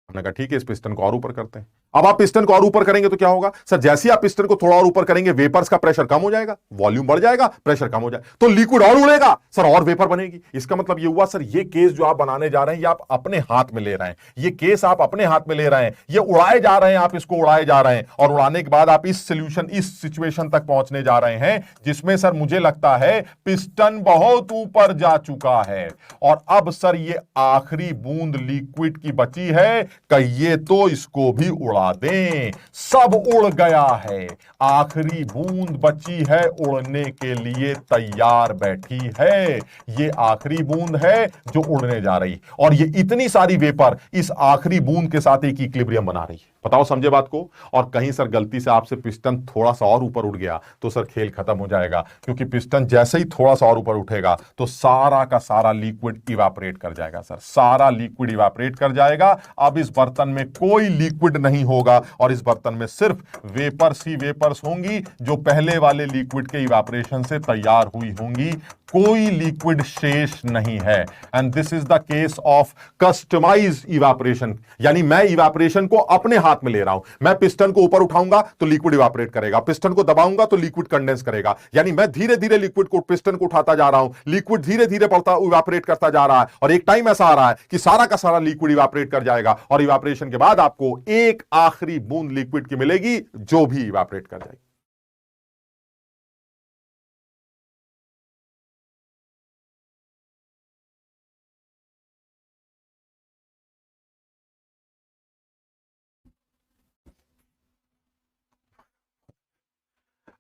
हमने कहा ठीक है, इस पिस्टन को और ऊपर करते हैं। अब आप पिस्टन को और ऊपर करेंगे तो क्या होगा सर? जैसे ही आप पिस्टन को थोड़ा और ऊपर करेंगे वेपर्स का प्रेशर कम हो जाएगा, वॉल्यूम बढ़ जाएगा, प्रेशर कम हो जाएगा, तो लिक्विड और उड़ेगा सर, और वेपर बनेगी। इसका मतलब ये हुआ सर, ये केस जो आप बनाने जा रहे हैं ये आप अपने हाथ में ले रहे हैं, ये केस आप अपने हाथ में ले रहे हैं, ये उड़ाए जा रहे हैं, आप इसको उड़ाए जा रहे हैं, और उड़ाने के बाद आप इस सोल्यूशन, इस सिचुएशन तक पहुंचने जा रहे हैं जिसमें सर मुझे लगता है पिस्टन बहुत ऊपर जा चुका है, और अब सर ये आखिरी बूंद लिक्विड की बची है, कहिए तो इसको भी उड़ा दें। सब उड़ गया है, आखिरी बूंद बची है, उड़ने के लिए तैयार बैठी है। ये आखिरी बूंद है जो उड़ने जा रही, और ये इतनी सारी वेपर इस आखिरी बूंद के साथ एक इक्विलिब्रियम बना रही है। बताओ समझे बात को? और कहीं सर गलती से आपसे पिस्टन थोड़ा सा और ऊपर उठ गया तो सर खेल खत्म हो जाएगा, क्योंकि पिस्टन जैसे ही थोड़ा सा और ऊपर उठेगा तो सारा का सारा लिक्विड इवापोरेट कर जाएगा सर, सारा लिक्विड इवापोरेट कर जाएगा। अब इस बर्तन में कोई लिक्विड नहीं होगा, और इस बर्तन में सिर्फ वेपर्स ही वेपर्स होंगी जो पहले वाले लिक्विड के इवापोरेशन से तैयार हुई होंगी, कोई लिक्विड शेष नहीं है। And this is the case of customized evaporation, यानी मैं इवापोरेशन को अपने हाथ में ले रहा हूं। मैं पिस्टन को ऊपर उठाऊंगा तो लिक्विड इवापोरेट करेगा, पिस्टन को दबाऊंगा तो लिक्विड कंडेंस करेगा, यानी मैं धीरे धीरे लिक्विड को, पिस्टन को उठाता जा रहा हूं, लिक्विड धीरे धीरे बढ़ता इवापोरेट करता जा रहा है, और एक टाइम ऐसा आ रहा है कि सारा का सारा लिक्विड इवापोरेट कर जाएगा, और इवापोरेशन के बाद आपको एक आखिरी बूंद लिक्विड की मिलेगी जो भी इवापोरेट कर जाएगी।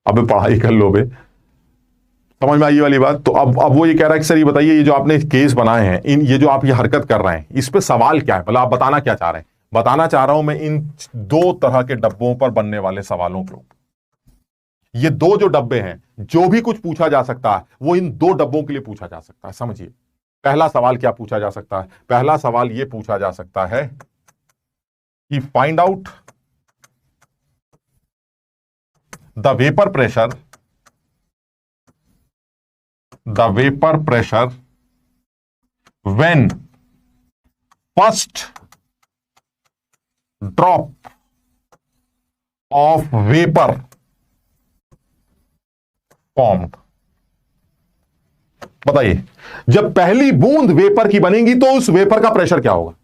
अबे पढ़ाई कर लो बे, समझ में आई वाली बात? तो अब वो ये कह रहा है कि सर ये बताइए, ये जो आपने केस बनाए हैं, इन ये जो आप ये हरकत कर रहे हैं, इस पे सवाल क्या है? मतलब आप बताना क्या चाह रहे हैं? बताना चाह रहा हूं मैं इन दो तरह के डब्बों पर बनने वाले सवालों को, ये दो जो डब्बे हैं, जो भी कुछ पूछा जा सकता है वो इन दो डब्बों के लिए पूछा जा सकता है। समझिए, पहला सवाल क्या पूछा जा सकता है? पहला सवाल ये पूछा जा सकता है कि find out the vapour pressure, the vapor pressure when first drop of vapor formed। बताइए, जब पहली बूंद वेपर की बनेगी तो उस वेपर का प्रेशर क्या होगा?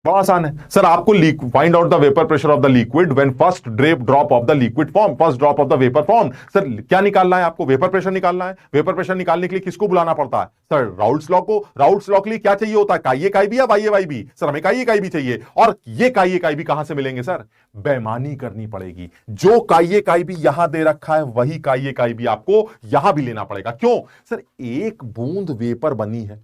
बहुत आसान है सर, आपको find out the vapour pressure of the liquid when first drop of the liquid form, first drop of the vapour form. Sir क्या निकालना है आपको? वेपर प्रेशर निकालना है। वेपर प्रेशर निकालने के लिए किसको बुलाना पड़ता है सर? राउल्ट्स लॉ को। राउल्ट्स लॉ के लिए क्या चाहिए होता है? काई ए काई बी या Y A Y B? Sir हमें काई ए काई बी चाहिए, और ये काई ए काई बी कहां से मिलेंगे सर? बेईमानी करनी पड़ेगी। जो काई ए काई बी यहां दे रखा है वही काई ए काई बी आपको यहां भी लेना पड़ेगा। क्यों सर? एक बूंद वेपर बनी है,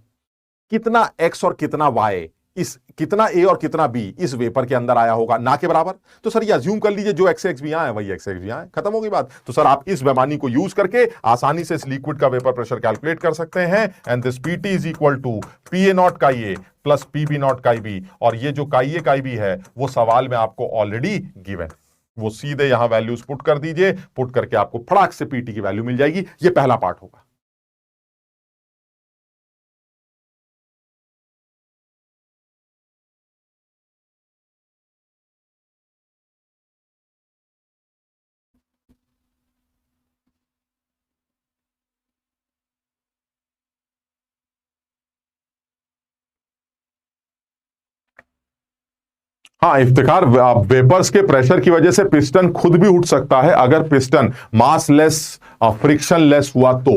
कितना एक्स और कितना वाई, इस कितना ए और कितना बी इस वेपर के अंदर आया होगा, ना के बराबर। तो सर ये अज्यूम कर लीजिए जो एक्स एक्स भी आए वही एक्स एक्स भी आए, खत्म हो गई बात। तो सर आप इस बेमानी को यूज करके आसानी से इस लिक्विड का वेपर प्रेशर कैलकुलेट कर सकते हैं। And this PT is equal to P A not chi A plus P B not chi B. और ये जो काई ए काई बी है वो सवाल में आपको ऑलरेडी गिवन, वो सीधे यहां वैल्यूज पुट कर दीजिए, पुट करके आपको फटाक से पीटी की वैल्यू मिल जाएगी। ये पहला पार्ट होगा। हाँ इफ्तिखार, वेपर्स के प्रेशर की वजह से पिस्टन खुद भी उठ सकता है अगर पिस्टन मास लेस फ्रिक्शन लेस हुआ तो।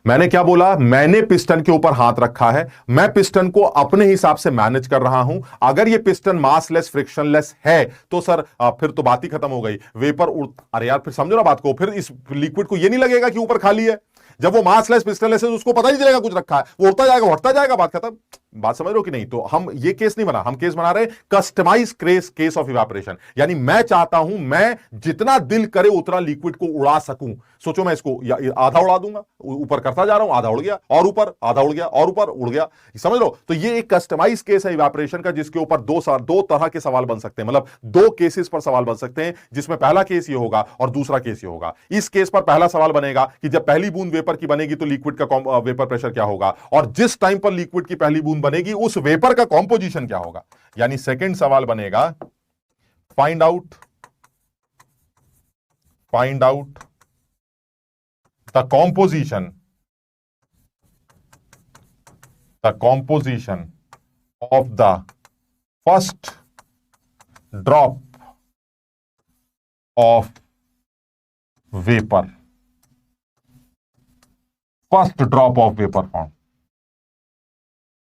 मैंने क्या बोला? मैंने पिस्टन के ऊपर हाथ रखा है, मैं पिस्टन को अपने हिसाब से मैनेज कर रहा हूं। अगर ये पिस्टन मास लेस फ्रिक्शन लेस है तो सर फिर तो बात ही खत्म हो गई। वेपर उड़, अरे यार फिर समझो ना बात को, फिर इस लिक्विड को ये नहीं लगेगा कि ऊपर खाली है। जब वो मास लेस पिस्टन लेस है तो उसको पता ही चलेगा कुछ रखा है, वो उड़ता जाएगा उड़ता जाएगा, बात खत्म। बात समझ रहे हो कि नहीं? तो हम ये केस नहीं बना, हम केस बना रहे कस्टमाइज केस ऑफ इवेपोरेशन। यानी मैं चाहता हूं मैं जितना दिल करे उतना लिक्विड को उड़ा सकूं। सोचो मैं इसको आधा उड़ा दूंगा, ऊपर करता जा रहा हूं, आधा उड़ गया और ऊपर, आधा उड़ गया और ऊपर, उड़ गया, समझ लो। तो ये एक कस्टमाइज केस है इवेपोरेशन का, जिसके ऊपर दो तरह के सवाल बन सकते हैं, मतलब दो केसेस पर सवाल बन सकते हैं, जिसमें पहला केस ये होगा और दूसरा केस ये होगा। इस केस पर पहला सवाल बनेगा कि जब पहली बूंद वेपर की बनेगी तो लिक्विड का वेपर प्रेशर क्या होगा, और जिस टाइम पर लिक्विड की पहली बूंद बनेगी उस वेपर का कॉम्पोजिशन क्या होगा। यानी सेकंड सवाल बनेगा find out the composition of the first drop of vapor, first drop of vapour form.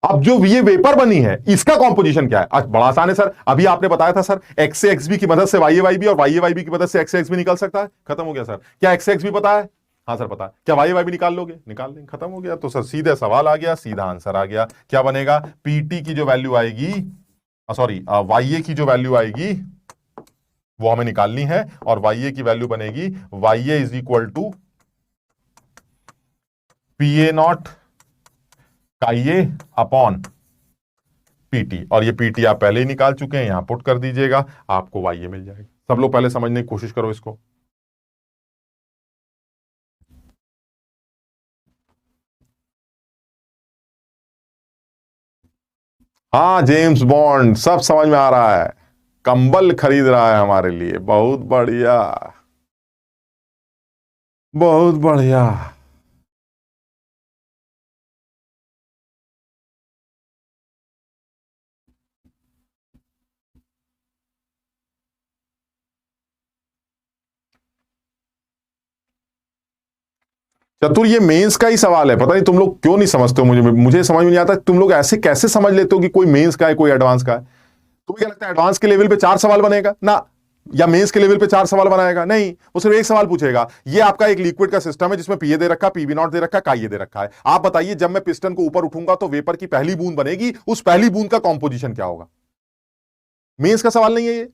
अब जो ये वेपर बनी है इसका कॉम्पोजिशन क्या है? आज बड़ा आसान है सर, अभी आपने बताया था सर एक्स से एक्स बी की मदद से वाई ए वाई बी और वाई ए वाई बी की मदद से एक्स एक्स बी निकल सकता है, खत्म हो गया सर। क्या एक्स एक्स बी पता है? हाँ सर पता है। क्या वाई ए वाई बी निकाल लोगे? निकाल लेंगे, खत्म हो गया। तो सर सीधे सवाल आ गया, सीधा आंसर आ गया। क्या बनेगा? पीटी की जो वैल्यू आएगी, सॉरी वाई ए की जो वैल्यू आएगी वो हमें निकालनी है, और वाई ए की वैल्यू बनेगी Y A is equal to P A not chi A upon PT. और ये पीटी आप पहले ही निकाल चुके हैं, यहां पुट कर दीजिएगा, आपको वाई ए मिल जाएगी। सब लोग पहले समझने की कोशिश करो इसको। हाँ जेम्स बॉन्ड, सब समझ में आ रहा है। कंबल खरीद रहा है हमारे लिए, बहुत बढ़िया बहुत बढ़िया। चतुर, ये मेंस का ही सवाल है, पता नहीं तुम लोग क्यों नहीं समझते हो। मुझे समझ में नहीं आता तुम लोग ऐसे कैसे समझ लेते हो कि कोई मेंस का है कोई एडवांस का है। तुम्हें क्या लगता है एडवांस के लेवल पे 4 सवाल बनेगा ना, या मेंस के लेवल पे 4 सवाल बनाएगा? नहीं, वो सिर्फ एक सवाल पूछेगा। ये आपका एक लिक्विड का सिस्टम है जिसमें पीए दे रखा, पीबी नॉट दे रखा, काई दे रखा है। आप बताइए जब मैं पिस्टन को ऊपर उठूंगा तो वेपर की पहली बूंद बनेगी, उस पहली बूंद का कॉम्पोजिशन क्या होगा? मेंस का सवाल नहीं है ये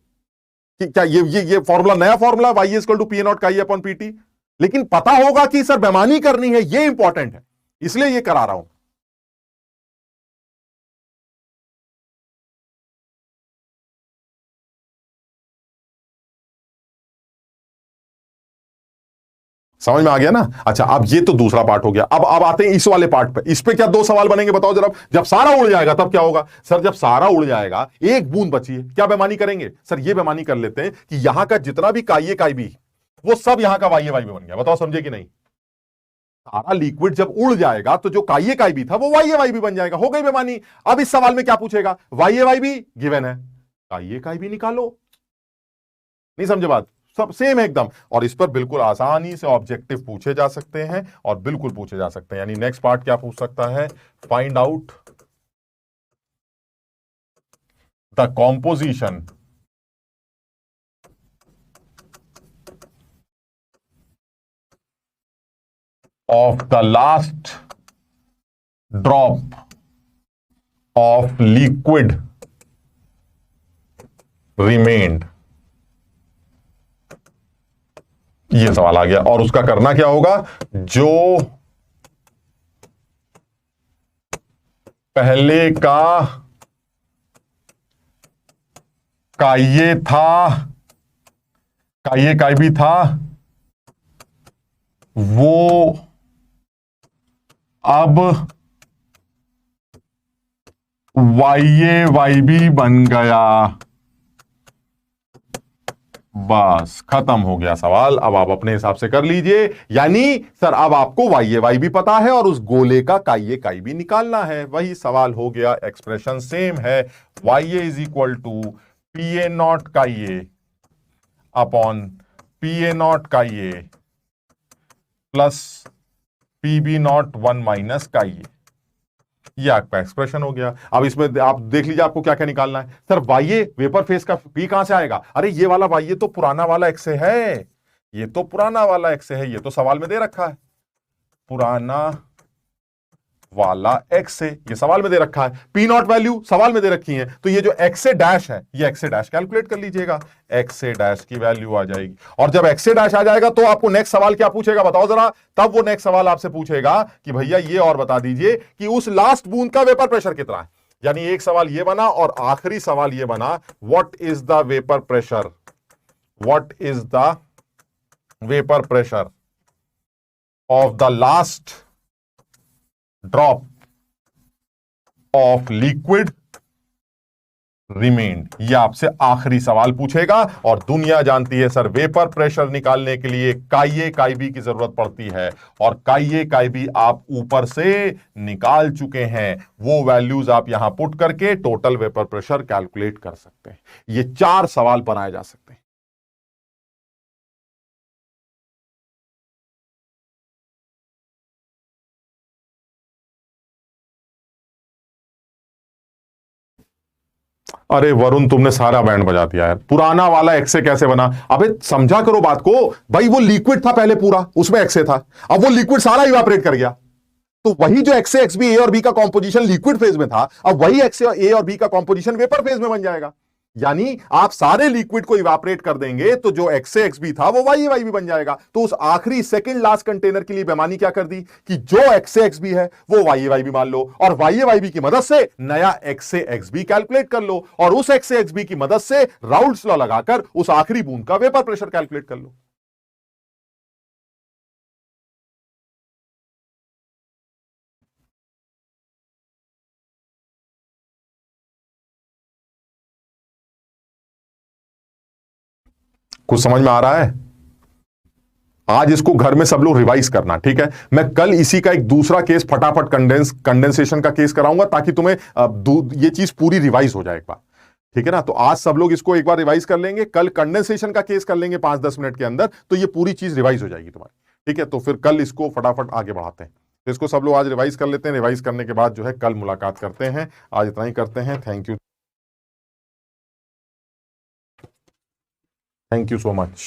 कि क्या ये फॉर्मूला, नया formula Y equal to P not chi upon PT. लेकिन पता होगा कि सर बेमानी करनी है, ये इंपॉर्टेंट है, इसलिए ये करा रहा हूं। समझ में आ गया ना? अच्छा अब ये तो दूसरा पार्ट हो गया। अब आते हैं इस वाले पार्ट पे। इस पे क्या 2 सवाल बनेंगे बताओ जरा। जब सारा उड़ जाएगा तब क्या होगा? सर जब सारा उड़ जाएगा एक बूंद बची है, क्या बेमानी करेंगे? सर ये बेमानी कर लेते हैं कि यहां का जितना भी काई ए काई बी वो सब यहां का वाई ए वाई बी बन गया। बताओ समझे कि नहीं? सारा लिक्विड जब उड़ जाएगा तो जो काई काई भी था वो वाई भी बन जाएगा। हो गई बेमानी। अब इस सवाल में क्या पूछेगा, वाई भी गिवन है, काई भी निकालो। नहीं समझे बात, सब सेम है एकदम। और इस पर बिल्कुल आसानी से ऑब्जेक्टिव पूछे जा सकते हैं और बिल्कुल पूछे जा सकते हैं। यानी नेक्स्ट पार्ट क्या पूछ सकता है, find out the composition of the last drop of liquid remained। ये सवाल आ गया। और उसका करना क्या होगा, जो पहले का ये था, का भी था, वो अब वाई भी बन गया। बस खत्म हो गया सवाल। अब आप अपने हिसाब से कर लीजिए। यानी सर अब आपको वाई भी पता है और उस गोले का काई भी निकालना है। वही सवाल हो गया, एक्सप्रेशन सेम है। Y is equal to P A not chi upon P A not chi plus P B not 1 minus chi. ये आपका एक्सप्रेशन हो गया। अब इसमें आप देख लीजिए आपको क्या क्या निकालना है। सर वाई वेपर फेस का पी कहां से आएगा, अरे ये वाला वाई तो पुराना वाला एक्स है, ये तो पुराना वाला एक्स है, ये तो सवाल में दे रखा है, पुराना वाला एक्स है, ये सवाल में दे रखा है। पी नॉट वैल्यू सवाल में दे रखी है, तो ये जो एक्स से डैश है, ये एक्स से डैश कैलकुलेट कर लीजिएगा, एक्स से डैश की वैल्यू आ जाएगी। और जब एक्स से डैश आ जाएगा तो आपको नेक्स्ट सवाल क्या पूछेगा बताओ जरा। तब वो नेक्स्ट सवाल आपसे पूछेगा कि भैया ये और बता दीजिए कि उस लास्ट बूंद का वेपर प्रेशर कितना है। यानी एक सवाल ये बना और आखिरी सवाल ये बना, what is the vapour pressure, what is the vapour pressure of the last drop of liquid remained. ये आपसे आखिरी सवाल पूछेगा। और दुनिया जानती है सर वेपर प्रेशर निकालने के लिए काई बी की जरूरत पड़ती है, और काई बी आप ऊपर से निकाल चुके हैं। वो वैल्यूज आप यहां पुट करके टोटल वेपर प्रेशर कैलकुलेट कर सकते हैं। ये 4 सवाल बनाए जा सकते हैं। अरे वरुण तुमने सारा बैंड बजा दिया यार। पुराना वाला एक्से कैसे बना, अबे समझा करो बात को भाई। वो लिक्विड था पहले पूरा, उसमें एक्से था, अब वो लिक्विड सारा इवापोरेट कर गया। तो वही जो एक्से एक्स बी ए और बी का कॉम्पोजिशन लिक्विड फेज में था, अब वही एक्से ए और बी का कॉम्पोजिशन वेपर फेज में बन जाएगा। यानी आप सारे लिक्विड को इवापोरेट कर देंगे तो जो एक्से एक्स बी था वो वाई भी बन जाएगा। तो उस आखिरी सेकंड लास्ट कंटेनर के लिए बेमानी क्या कर दी कि जो एक्से एक्स बी है वो वाई भी मान लो, और वाई बी की मदद से नया एक्से एक्स बी कैलकुलेट कर लो, और उस एक्से एक्स बी की मदद से राउल्ट्स लॉ लगाकर उस आखिरी बूंद का वेपर प्रेशर कैलकुलेट कर लो। कुछ समझ में आ रहा है? आज इसको घर में सब लोग रिवाइज करना, ठीक है। मैं कल इसी का एक दूसरा केस फटाफट कंडेंसेशन का केस कराऊंगा ताकि तुम्हें ये चीज पूरी रिवाइज हो जाए एक बार, ठीक है ना। तो आज सब लोग इसको एक बार रिवाइज कर लेंगे, कल कंडेंसेशन का केस कर लेंगे 5-10 मिनट के अंदर, तो ये पूरी चीज रिवाइज हो जाएगी तुम्हारी, ठीक है। तो फिर कल इसको फटाफट आगे बढ़ाते हैं। तो इसको सब लोग आज रिवाइज कर लेते हैं। रिवाइज करने के बाद जो है कल मुलाकात करते हैं। आज इतना ही करते हैं। Thank you, thank you so much.